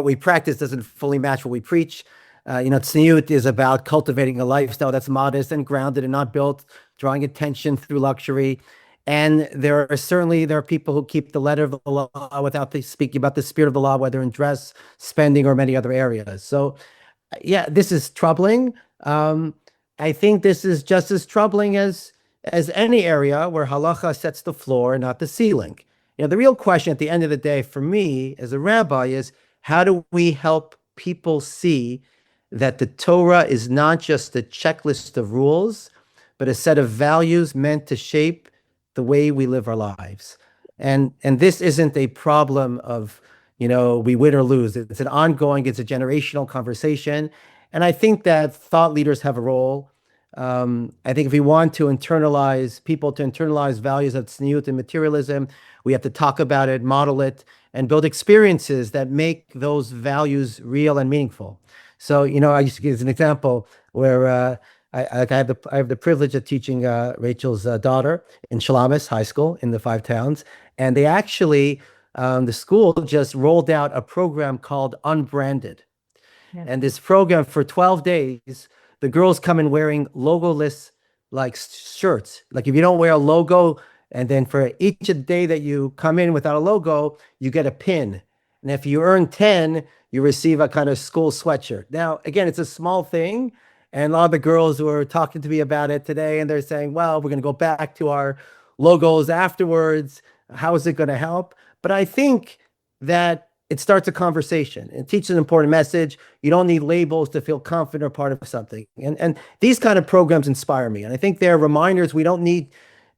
we practice doesn't fully match what we preach. Tzniut is about cultivating a lifestyle that's modest and grounded and not built, drawing attention through luxury. And there are people who keep the letter of the law without speaking about the spirit of the law, whether in dress, spending, or many other areas. So, yeah, this is troubling. I think this is just as troubling as any area where halacha sets the floor and not the ceiling. The real question at the end of the day for me as a rabbi is, how do we help people see that the Torah is not just a checklist of rules, but a set of values meant to shape the way we live our lives? And this isn't a problem of, we win or lose. It's an ongoing, it's a generational conversation. And I think that thought leaders have a role. I think if we want to internalize values of tzniut and materialism, we have to talk about it, model it, and build experiences that make those values real and meaningful. So, I used to give an example where I have the privilege of teaching Rachel's daughter in Shalamis High School in the Five Towns. And they actually, the school just rolled out a program called Unbranded. Yeah. And this program for 12 days, the girls come in wearing logoless shirts. Like if you don't wear a logo, and then for each day that you come in without a logo, you get a pin. And if you earn 10, you receive a kind of school sweatshirt. Now, again, it's a small thing. And a lot of the girls were talking to me about it today, and they're saying, well, we're going to go back to our logos afterwards. How is it going to help? But I think that it starts a conversation. It teaches an important message. You don't need labels to feel confident or part of something. And these kind of programs inspire me. And I think they're reminders. We don't need,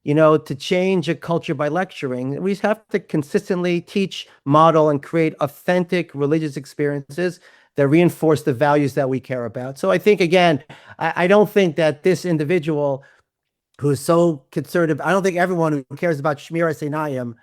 to change a culture by lecturing. We have to consistently teach, model, and create authentic religious experiences that reinforce the values that we care about. So I think, again, I don't think that this individual who is so concerned, I don't think everyone who cares about shmiras einayim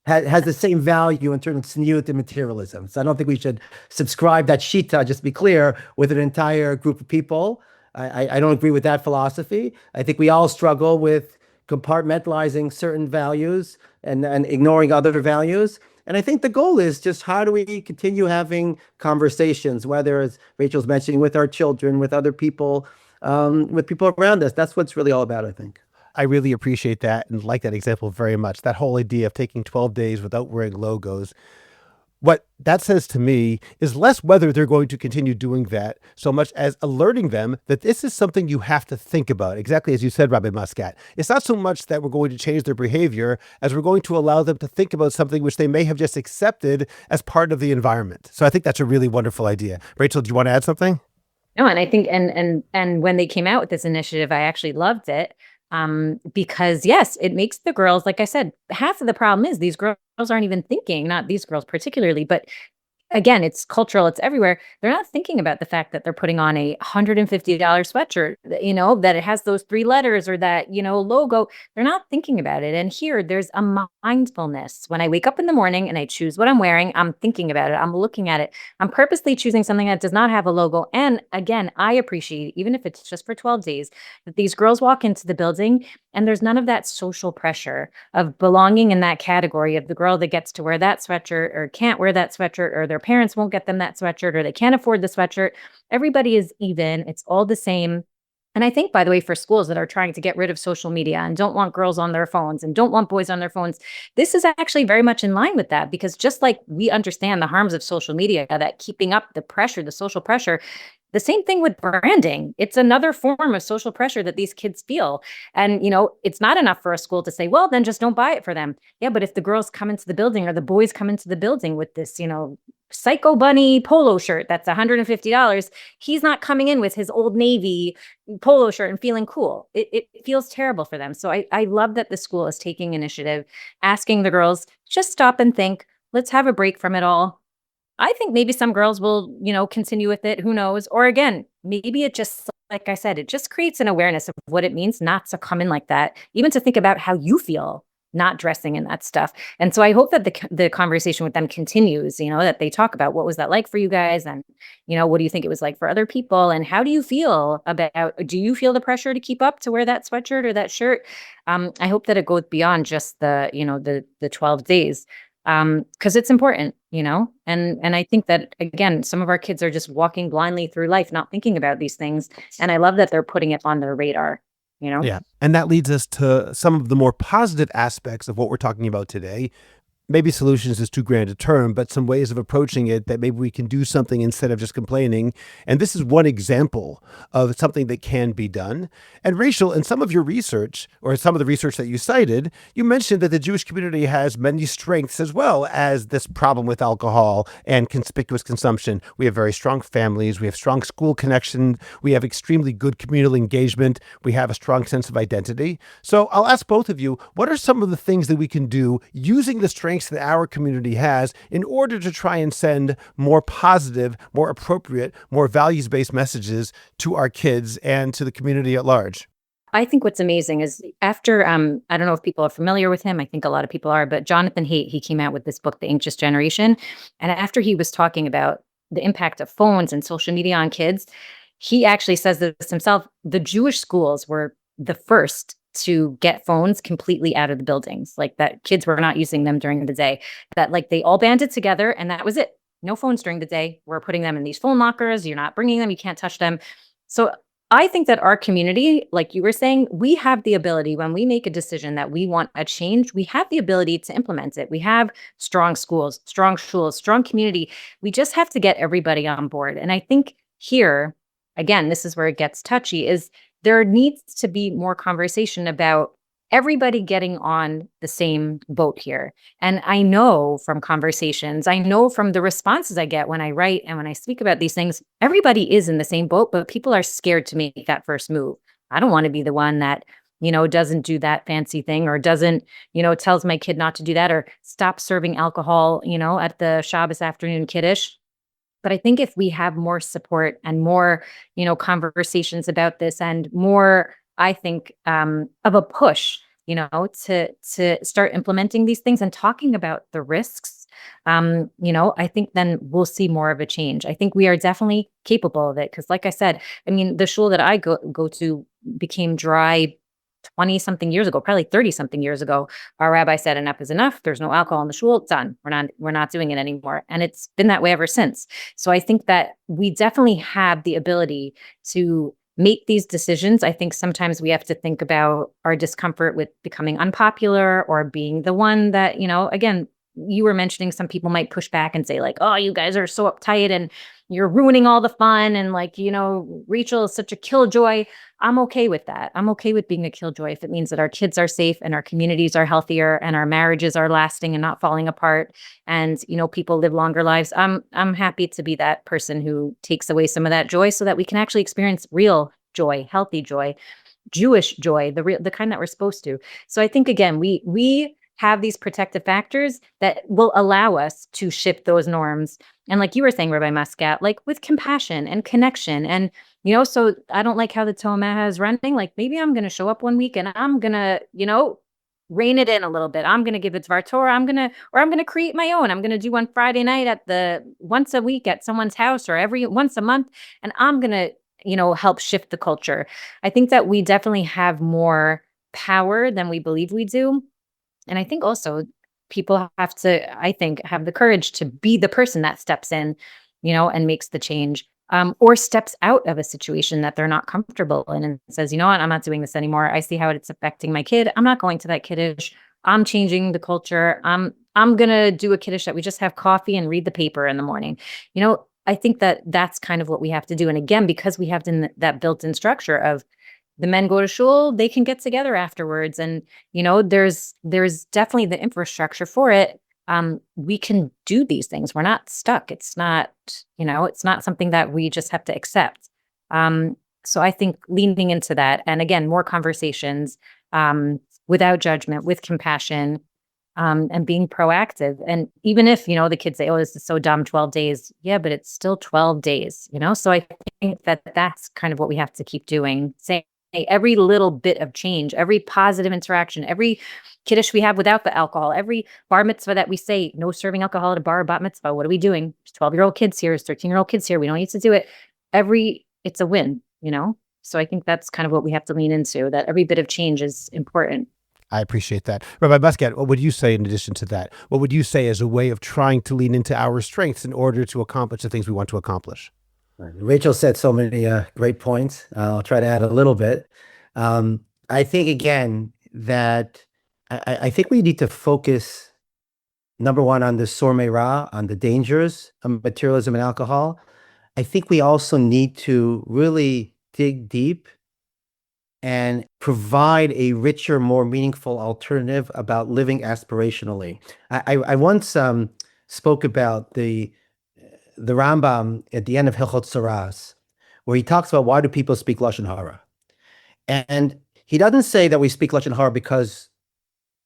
has the same value in terms of tzniut and materialism. So I don't think we should subscribe that shita, just to be clear, with an entire group of people. I don't agree with that philosophy. I think we all struggle with compartmentalizing certain values and ignoring other values. And I think the goal is just how do we continue having conversations, whether, as Rachel's mentioning, with our children, with other people, with people around us. That's what's really all about, I think. I really appreciate that and like that example very much. That whole idea of taking 12 days without wearing logos. What that says to me is less whether they're going to continue doing that so much as alerting them that this is something you have to think about. Exactly as you said, Rabbi Muskat. It's not so much that we're going to change their behavior as we're going to allow them to think about something which they may have just accepted as part of the environment. So I think that's a really wonderful idea. Rachel, do you want to add something? No, and I think and when they came out with this initiative, I actually loved it. Because yes, it makes the girls, like I said, half of the problem is these girls aren't even thinking, not these girls particularly, but again, it's cultural, it's everywhere. They're not thinking about the fact that they're putting on a $150 sweatshirt, that it has those 3 letters or that, logo. They're not thinking about it. And here there's a mindfulness. When I wake up in the morning and I choose what I'm wearing, I'm thinking about it. I'm looking at it. I'm purposely choosing something that does not have a logo. And again, I appreciate, even if it's just for 12 days, that these girls walk into the building and there's none of that social pressure of belonging in that category of the girl that gets to wear that sweatshirt or can't wear that sweatshirt, or their parents won't get them that sweatshirt, or they can't afford the sweatshirt. Everybody is even. It's all the same. And I think, by the way, for schools that are trying to get rid of social media and don't want girls on their phones and don't want boys on their phones, this is actually very much in line with that, because just like we understand the harms of social media, that keeping up the pressure, the social pressure, the same thing with branding. It's another form of social pressure that these kids feel. And, it's not enough for a school to say, well, then just don't buy it for them. Yeah, but if the girls come into the building or the boys come into the building with this, Psycho Bunny polo shirt that's $150, he's not coming in with his Old Navy polo shirt and feeling cool. It feels terrible for them. So I love that the school is taking initiative, asking the girls, just stop and think, let's have a break from it all. I think maybe some girls will, continue with it. Who knows? Or again, maybe it just, like I said, it just creates an awareness of what it means not to come in like that, even to think about how you feel not dressing in that stuff. And so I hope that the conversation with them continues, that they talk about what was that like for you guys, and, what do you think it was like for other people, and how do you feel about, do you feel the pressure to keep up to wear that sweatshirt or that shirt? I hope that it goes beyond just the 12 days. Because it's important, and I think that, again, some of our kids are just walking blindly through life, not thinking about these things. And I love that they're putting it on their radar. Yeah. And that leads us to some of the more positive aspects of what we're talking about today. Maybe solutions is too grand a term, but some ways of approaching it that maybe we can do something instead of just complaining. And this is one example of something that can be done. And Rachel, in some of your research, or some of the research that you cited, you mentioned that the Jewish community has many strengths as well as this problem with alcohol and conspicuous consumption. We have very strong families. We have strong school connection. We have extremely good communal engagement. We have a strong sense of identity. So I'll ask both of you, what are some of the things that we can do using the strengths that our community has in order to try and send more positive, more appropriate, more values-based messages to our kids and to the community at large? I think what's amazing is after, I don't know if people are familiar with him. I think a lot of people are, but Jonathan Haidt, he came out with this book, The Anxious Generation. And after he was talking about the impact of phones and social media on kids, he actually says this himself. The Jewish schools were the first to get phones completely out of the buildings, like that kids were not using them during the day, that like they all banded together and that was it. No phones during the day. We're putting them in these phone lockers. You're not bringing them. You can't touch them. So I think that our community, like you were saying, we have the ability, when we make a decision that we want a change, we have the ability to implement it. We have strong schools, strong shuls, strong community. We just have to get everybody on board. And I think here, again, this is where it gets touchy, is there needs to be more conversation about everybody getting on the same boat here. And I know from conversations, I know from the responses I get when I write and when I speak about these things, everybody is in the same boat, but people are scared to make that first move. I don't want to be the one that, doesn't do that fancy thing, or doesn't, tells my kid not to do that, or stop serving alcohol, at the Shabbos afternoon kiddush. But I think if we have more support and more, conversations about this, and more, I think, of a push, to start implementing these things and talking about the risks, I think then we'll see more of a change. I think we are definitely capable of it. Because like I said, I mean, the shul that I go to became dry 20 something years ago, probably 30 something years ago. Our rabbi said, enough is enough. There's no alcohol in the shul. It's done. We're not doing it anymore. And it's been that way ever since. So I think that we definitely have the ability to make these decisions. I think sometimes we have to think about our discomfort with becoming unpopular or being the one that, again, you were mentioning some people might push back and say like, oh, you guys are so uptight and you're ruining all the fun. And like, Rachel is such a killjoy. I'm okay with that. I'm okay with being a killjoy if it means that our kids are safe and our communities are healthier and our marriages are lasting and not falling apart and, people live longer lives. I'm happy to be that person who takes away some of that joy so that we can actually experience real joy, healthy joy, Jewish joy, the kind that we're supposed to. So I think again, we have these protective factors that will allow us to shift those norms. And like you were saying, Rabbi Muskat, like with compassion and connection. And, so I don't like how the Toameha is running. Like maybe I'm going to show up one week and I'm going to, rein it in a little bit. I'm going to give it to Torah. I'm going to create my own. I'm going to do one Friday night once a week at someone's house or once a month. And I'm going to, help shift the culture. I think that we definitely have more power than we believe we do. And I think also people have to, have the courage to be the person that steps in, and makes the change, or steps out of a situation that they're not comfortable in and says, you know what, I'm not doing this anymore. I see how it's affecting my kid. I'm not going to that kiddush. I'm changing the culture. I'm going to do a kiddush that we just have coffee and read the paper in the morning. I think that that's kind of what we have to do. And again, because we have that built-in structure of the men go to shul, they can get together afterwards. And, there's definitely the infrastructure for it. We can do these things. We're not stuck. It's not, it's not something that we just have to accept. So I think leaning into that, and again, more conversations, without judgment, with compassion, and being proactive. And even if, the kids say, oh, this is so dumb, 12 days. Yeah, but it's still 12 days, So I think that that's kind of what we have to keep doing. Saying every little bit of change, every positive interaction, every kiddush we have without the alcohol, every bar mitzvah that we say, no serving alcohol at a bar or bat mitzvah. What are we doing? There's 12-year-old kids here, there's 13-year-old kids here. We don't need to do it. It's a win, So I think that's kind of what we have to lean into, that every bit of change is important. I appreciate that. Rabbi Muskat, what would you say in addition to that? What would you say as a way of trying to lean into our strengths in order to accomplish the things we want to accomplish? Rachel said so many great points. I'll try to add a little bit. I think, again, that I think we need to focus, number one, on the Toameha, on the dangers of materialism and alcohol. I think we also need to really dig deep and provide a richer, more meaningful alternative about living aspirationally. I once spoke about the Rambam at the end of Hilchot Saras, where he talks about why do people speak Lashon Hara. And he doesn't say that we speak Lashon Hara because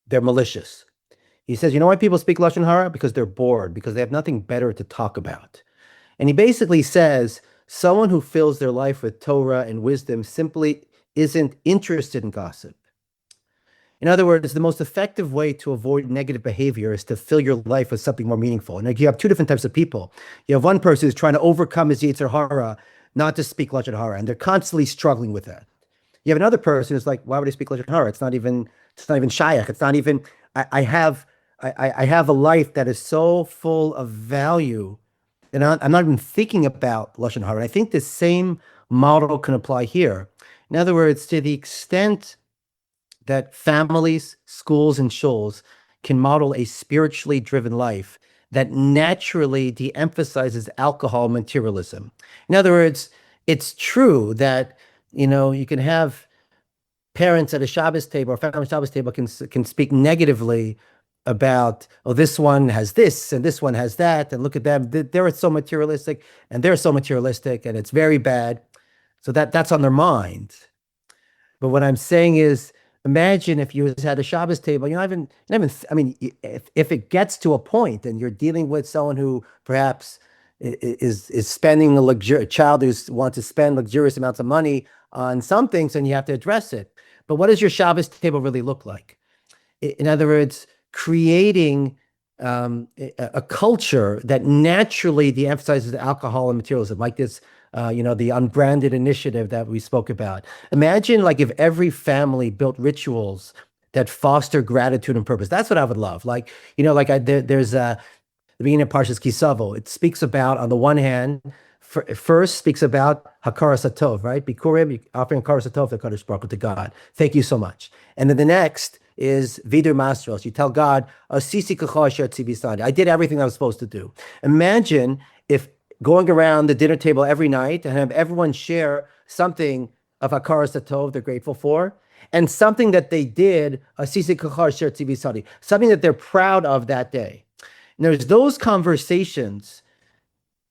they're malicious. He says, you know why people speak Lashon Hara? Because they're bored, because they have nothing better to talk about. And he basically says, someone who fills their life with Torah and wisdom simply isn't interested in gossip. In other words, the most effective way to avoid negative behavior is to fill your life with something more meaningful. And you have two different types of people. You have one person who's trying to overcome his Yetzer Hara, not to speak Lashon Hara, and they're constantly struggling with that. You have another person who's like, why would I speak Lashon Hara? It's not even shayach. It's not even, I have a life that is so full of value, and I'm not even thinking about Lashon Hara. And I think the same model can apply here. In other words, to the extent that families, schools, and shuls can model a spiritually driven life that naturally de-emphasizes alcohol materialism. In other words, it's true that, you can have parents at a Shabbos table or family Shabbos table can speak negatively about, oh, this one has this and this one has that, and look at them, they're so materialistic and they're so materialistic and it's very bad. So that's on their mind. But what I'm saying is, imagine if you had a Shabbos table, if it gets to a point and you're dealing with someone who perhaps is spending a child who wants to spend luxurious amounts of money on some things, and you have to address it. But what does your Shabbos table really look like? In other words, creating a culture that naturally de-emphasizes alcohol and materialism, like this, the unbranded initiative that we spoke about. Imagine like if every family built rituals that foster gratitude and purpose. That's what I would love. There's the beginning of Parshas Kisavo. It speaks about, on the one hand, first speaks about Hakaras Hatov, right? Bikurim, offering Hakaras Hatov to Kadosh Baruch Hu, to God. Thank you so much. And then the next is vidur masros. You tell God, "Asisi kachor asher tzivasani." I did everything I was supposed to do. Imagine if going around the dinner table every night and have everyone share something of hakaras hatov they're grateful for, and something that they did, asisi kachor asher tzivasani, something that they're proud of that day. And there's those conversations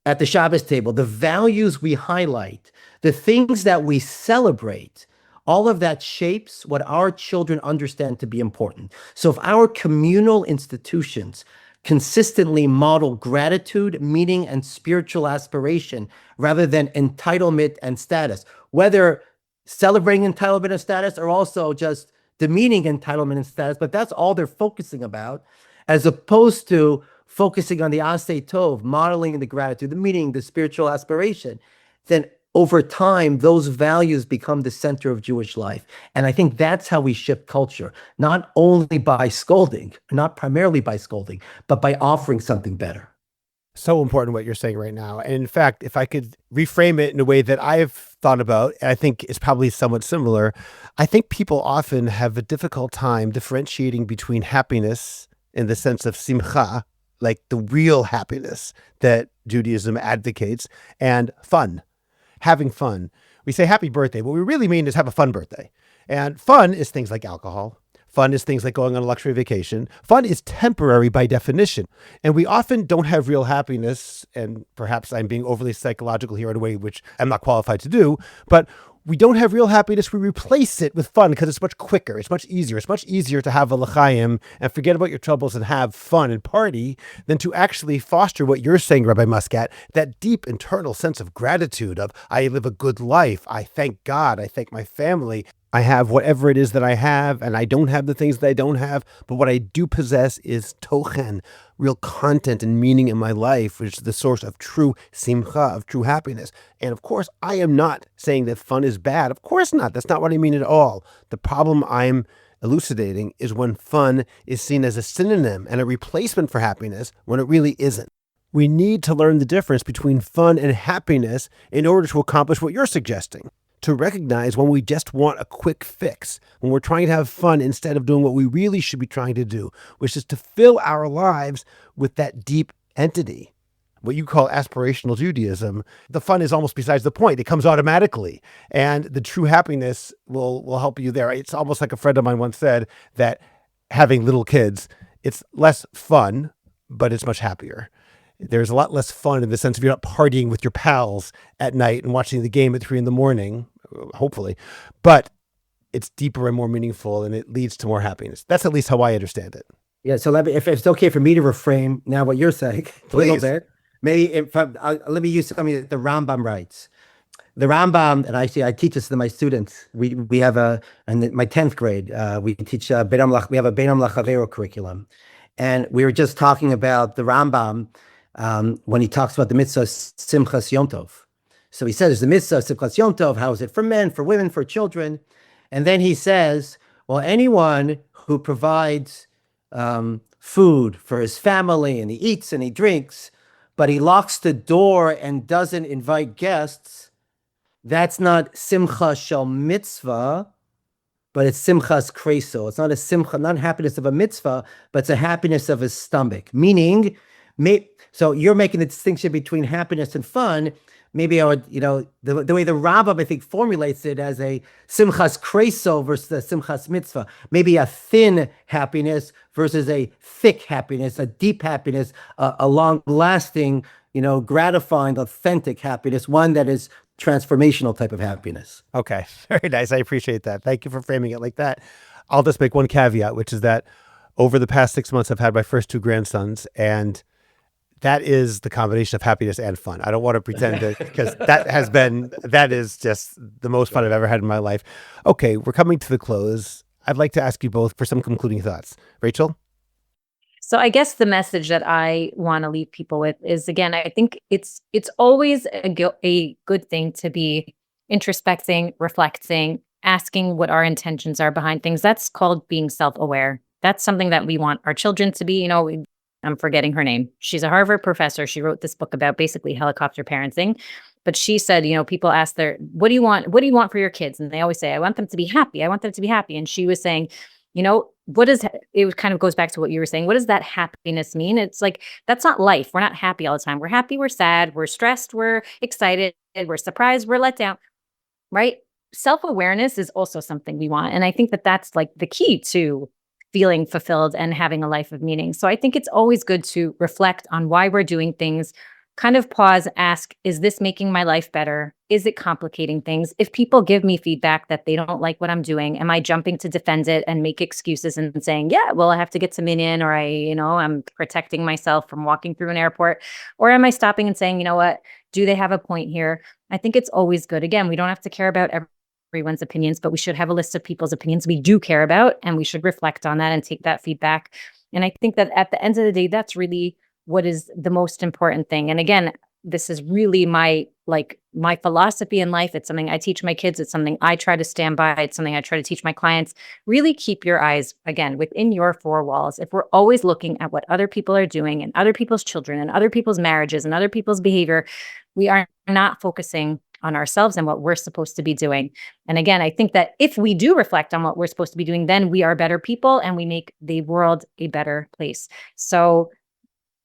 at the Shabbos table, the values we highlight, the things that we celebrate, all of that shapes what our children understand to be important. So if our communal institutions consistently model gratitude, meaning, and spiritual aspiration rather than entitlement and status, whether celebrating entitlement and status or also just demeaning entitlement and status, but that's all they're focusing about, as opposed to focusing on the aseh tov, modeling the gratitude, the meaning, the spiritual aspiration, then over time, those values become the center of Jewish life. And I think that's how we shift culture, not only by scolding, not primarily by scolding, but by offering something better. So important what you're saying right now. And in fact, if I could reframe it in a way that I've thought about, and I think is probably somewhat similar, I think people often have a difficult time differentiating between happiness in the sense of simcha, like the real happiness that Judaism advocates, and fun, having fun. We say happy birthday. What we really mean is have a fun birthday. And fun is things like alcohol. Fun is things like going on a luxury vacation. Fun is temporary by definition. And we often don't have real happiness. And perhaps I'm being overly psychological here in a way which I'm not qualified to do, but we don't have real happiness. We replace it with fun because it's much quicker. It's much easier. It's much easier to have a l'chaim and forget about your troubles and have fun and party than to actually foster what you're saying, Rabbi Muskat, that deep internal sense of gratitude of, I live a good life. I thank God. I thank my family. I have whatever it is that I have, and I don't have the things that I don't have, but what I do possess is tochen, real content and meaning in my life, which is the source of true simcha, of true happiness. And of course, I am not saying that fun is bad. Of course not. That's not what I mean at all. The problem I'm elucidating is when fun is seen as a synonym and a replacement for happiness when it really isn't. We need to learn the difference between fun and happiness in order to accomplish what you're suggesting. To recognize when we just want a quick fix, when we're trying to have fun instead of doing what we really should be trying to do, which is to fill our lives with that deep entity. What you call aspirational Judaism, the fun is almost besides the point. It comes automatically. And the true happiness will help you there. It's almost like a friend of mine once said that having little kids, it's less fun, but it's much happier. There's a lot less fun in the sense of you're not partying with your pals at night and watching the game at 3 a.m, hopefully, but it's deeper and more meaningful and it leads to more happiness. That's at least how I understand it. Yeah. So if it's okay for me to reframe now what you're saying a little bit, maybe let me use something that the Rambam writes. The Rambam, and I teach this to my students. We have in my 10th grade, we teach we have a Bein Am Lachavero curriculum. And we were just talking about the Rambam when he talks about the mitzvah Simchas Yom Tov. So he says the mitzvah Simchas Yom Tov, how is it for men, for women, for children? And then he says, well, anyone who provides food for his family and he eats and he drinks, but he locks the door and doesn't invite guests, that's not Simcha Shel Mitzvah, but it's Simchas Kreso. It's not a Simcha, not happiness of a mitzvah, but it's a happiness of his stomach. Meaning, so you're making the distinction between happiness and fun. Maybe I would, the way the Rambam, I think, formulates it as a Simchas Kreso versus a Simchas Mitzvah. Maybe a thin happiness versus a thick happiness, a deep happiness, a long-lasting, gratifying, authentic happiness, one that is transformational type of happiness. Okay, very nice. I appreciate that. Thank you for framing it like that. I'll just make one caveat, which is that over the past 6 months, I've had my first 2 grandsons, and that is the combination of happiness and fun. I don't want to pretend that, because that is just the most fun I've ever had in my life. Okay, we're coming to the close. I'd like to ask you both for some concluding thoughts. Rachel? So I guess the message that I want to leave people with is, again, I think it's always a good thing to be introspecting, reflecting, asking what our intentions are behind things. That's called being self-aware. That's something that we want our children to be. I'm forgetting her name. She's a Harvard professor. She wrote this book about basically helicopter parenting. But she said, people ask what do you want? What do you want for your kids? And they always say, I want them to be happy. I want them to be happy. And she was saying, what is it kind of goes back to what you were saying. What does that happiness mean? It's like, that's not life. We're not happy all the time. We're happy, we're sad, we're stressed, we're excited, we're surprised, we're let down, right? Self-awareness is also something we want. And I think that that's like the key to feeling fulfilled and having a life of meaning. So I think it's always good to reflect on why we're doing things, kind of pause, ask, is this making my life better? Is it complicating things? If people give me feedback that they don't like what I'm doing, am I jumping to defend it and make excuses and saying, yeah, well, I have to get some in, or I'm protecting myself from walking through an airport? Or am I stopping and saying, you know what, do they have a point here? I think it's always good. Again, we don't have to care about everyone's opinions, but we should have a list of people's opinions we do care about, and we should reflect on that and take that feedback. And I think that at the end of the day, that's really what is the most important thing. And again, this is really my philosophy in life. It's something I teach my kids. It's something I try to stand by. It's something I try to teach my clients. Really keep your eyes, again, within your four walls. If we're always looking at what other people are doing and other people's children and other people's marriages and other people's behavior, we are not focusing on ourselves and what we're supposed to be doing. And again, I think that if we do reflect on what we're supposed to be doing, then we are better people and we make the world a better place. So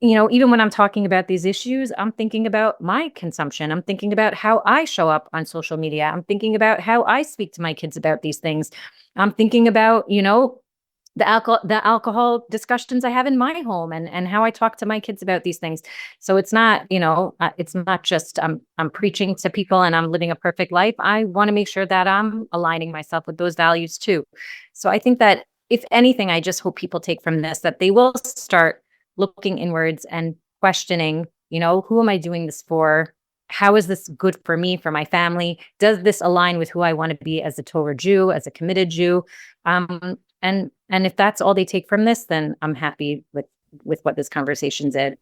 even when I'm talking about these issues, I'm thinking about my consumption. I'm thinking about how I show up on social media. I'm thinking about how I speak to my kids about these things. I'm thinking about, the alcohol discussions I have in my home and how I talk to my kids about these things. So it's not, it's not just I'm preaching to people and I'm living a perfect life. I want to make sure that I'm aligning myself with those values too. So I think that if anything, I just hope people take from this that they will start looking inwards and questioning, who am I doing this for? How is this good for me, for my family? Does this align with who I want to be as a Torah Jew, as a committed Jew? And if that's all they take from this, then I'm happy with what this conversation did.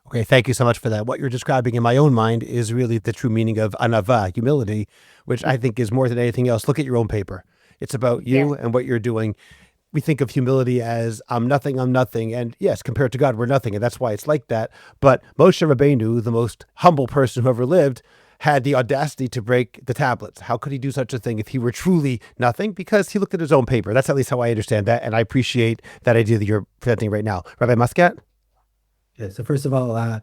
Okay, thank you so much for that. What you're describing in my own mind is really the true meaning of anava, humility, which I think is more than anything else. Look at your own paper. It's about you and what you're doing. We think of humility as I'm nothing. And yes, compared to God, we're nothing. And that's why it's like that. But Moshe Rabbeinu, the most humble person who ever lived, had the audacity to break the tablets. How could he do such a thing if he were truly nothing? Because he looked at his own paper. That's at least how I understand that. And I appreciate that idea that you're presenting right now. Rabbi Muskat? Yeah, so first of all,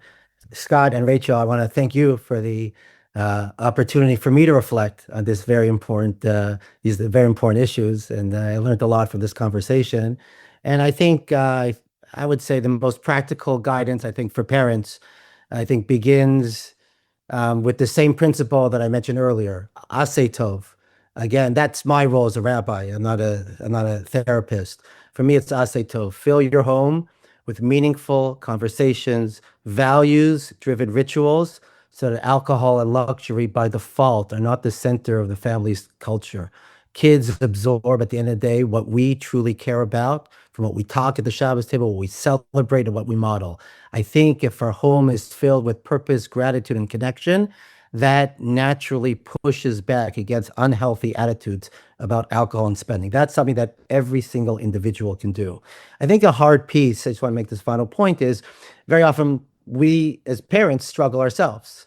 Scott and Rachel, I want to thank you for the opportunity for me to reflect on these very important issues, and I learned a lot from this conversation. And I think I would say the most practical guidance, I think, for parents, I think begins with the same principle that I mentioned earlier, aseh tov. Again, that's my role as a rabbi. I'm not a therapist. For me, it's aseh tov. Fill your home with meaningful conversations, values-driven rituals, so that alcohol and luxury by default are not the center of the family's culture. Kids absorb at the end of the day what we truly care about from what we talk at the Shabbos table, what we celebrate, and what we model. I think if our home is filled with purpose, gratitude, and connection, that naturally pushes back against unhealthy attitudes about alcohol and spending. That's something that every single individual can do. I think a hard piece, I just want to make this final point, is very often we as parents struggle ourselves.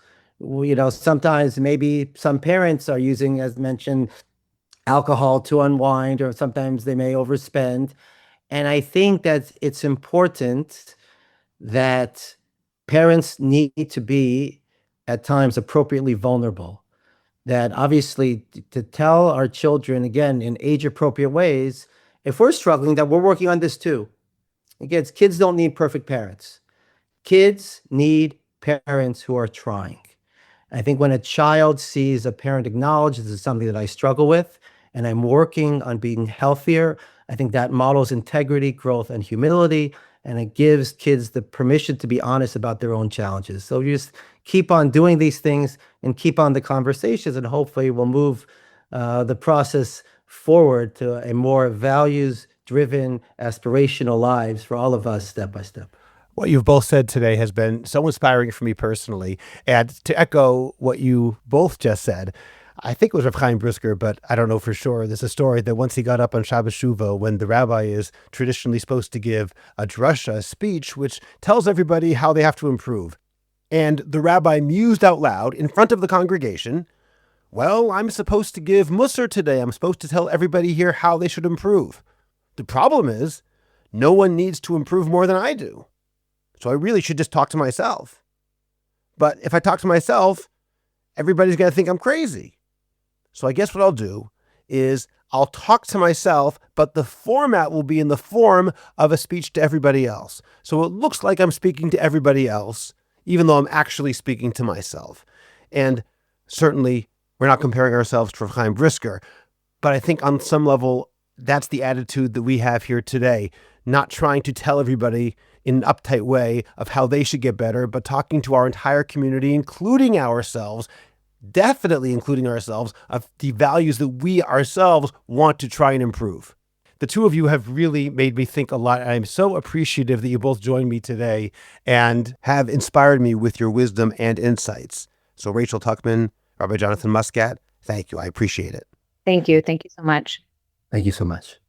Sometimes maybe some parents are using, as mentioned, alcohol to unwind, or sometimes they may overspend. And I think that it's important that parents need to be at times appropriately vulnerable. That obviously to tell our children, again, in age appropriate ways, if we're struggling, that we're working on this too. Again, kids don't need perfect parents. Kids need parents who are trying. I think when a child sees a parent acknowledge this is something that I struggle with and I'm working on being healthier, I think that models integrity, growth, and humility, and it gives kids the permission to be honest about their own challenges. So you just keep on doing these things and keep on the conversations, and hopefully we'll move the process forward to a more values-driven, aspirational lives for all of us step by step. What you've both said today has been so inspiring for me personally. And to echo what you both just said, I think it was Rav Chaim Brisker, but I don't know for sure. There's a story that once he got up on Shabbos Shuvah, when the rabbi is traditionally supposed to give a drasha, a speech, which tells everybody how they have to improve. And the rabbi mused out loud in front of the congregation, well, I'm supposed to give Musar today. I'm supposed to tell everybody here how they should improve. The problem is no one needs to improve more than I do. So I really should just talk to myself. But if I talk to myself, everybody's going to think I'm crazy. So I guess what I'll do is I'll talk to myself, but the format will be in the form of a speech to everybody else. So it looks like I'm speaking to everybody else, even though I'm actually speaking to myself. And certainly we're not comparing ourselves to Chaim Brisker, but I think on some level, that's the attitude that we have here today, not trying to tell everybody in an uptight way of how they should get better, but talking to our entire community, including ourselves, definitely including ourselves, of the values that we ourselves want to try and improve. The two of you have really made me think a lot. I'm so appreciative that you both joined me today and have inspired me with your wisdom and insights. So Rachel Tuchman, Rabbi Jonathan Muskat, thank you. I appreciate it. Thank you. Thank you so much. Thank you so much.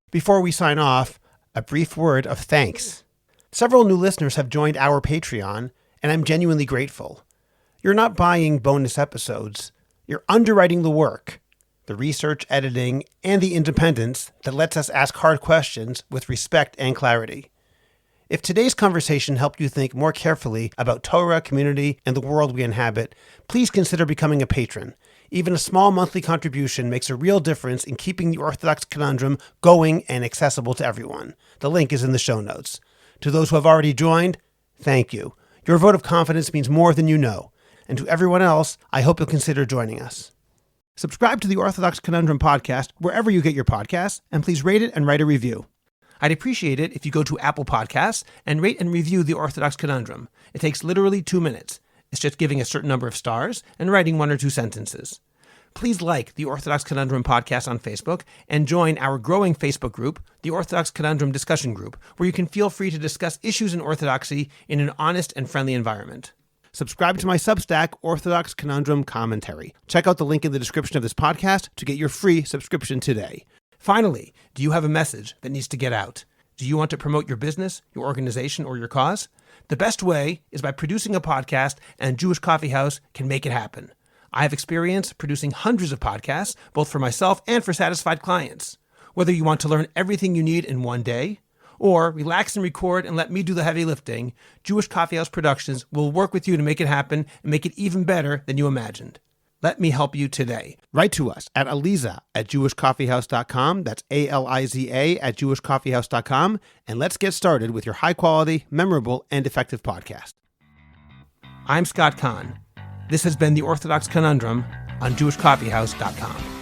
Before we sign off, a brief word of thanks. Several new listeners have joined our Patreon, and I'm genuinely grateful. You're not buying bonus episodes. You're underwriting the work, the research, editing, and the independence that lets us ask hard questions with respect and clarity. If today's conversation helped you think more carefully about Torah, community, and the world we inhabit, please consider becoming a patron. Even a small monthly contribution makes a real difference in keeping the Orthodox Conundrum going and accessible to everyone. The link is in the show notes. To those who have already joined, thank you. Your vote of confidence means more than you know. And to everyone else, I hope you'll consider joining us. Subscribe to the Orthodox Conundrum podcast wherever you get your podcasts, and please rate it and write a review. I'd appreciate it if you go to Apple Podcasts and rate and review the Orthodox Conundrum. It takes literally 2 minutes. It's just giving a certain number of stars and writing 1 or 2 sentences. Please like the Orthodox Conundrum podcast on Facebook and join our growing Facebook group, the Orthodox Conundrum Discussion Group, where you can feel free to discuss issues in Orthodoxy in an honest and friendly environment. Subscribe to my Substack, Orthodox Conundrum Commentary. Check out the link in the description of this podcast to get your free subscription today. Finally, do you have a message that needs to get out? Do you want to promote your business, your organization, or your cause? The best way is by producing a podcast, and Jewish Coffee House can make it happen. I have experience producing hundreds of podcasts, both for myself and for satisfied clients. Whether you want to learn everything you need in one day, or relax and record and let me do the heavy lifting, Jewish Coffee House Productions will work with you to make it happen and make it even better than you imagined. Let me help you today. Write to us at aliza@jewishcoffeehouse.com. That's ALIZA @jewishcoffeehouse.com. And let's get started with your high-quality, memorable, and effective podcast. I'm Scott Kahn. This has been the Orthodox Conundrum on jewishcoffeehouse.com.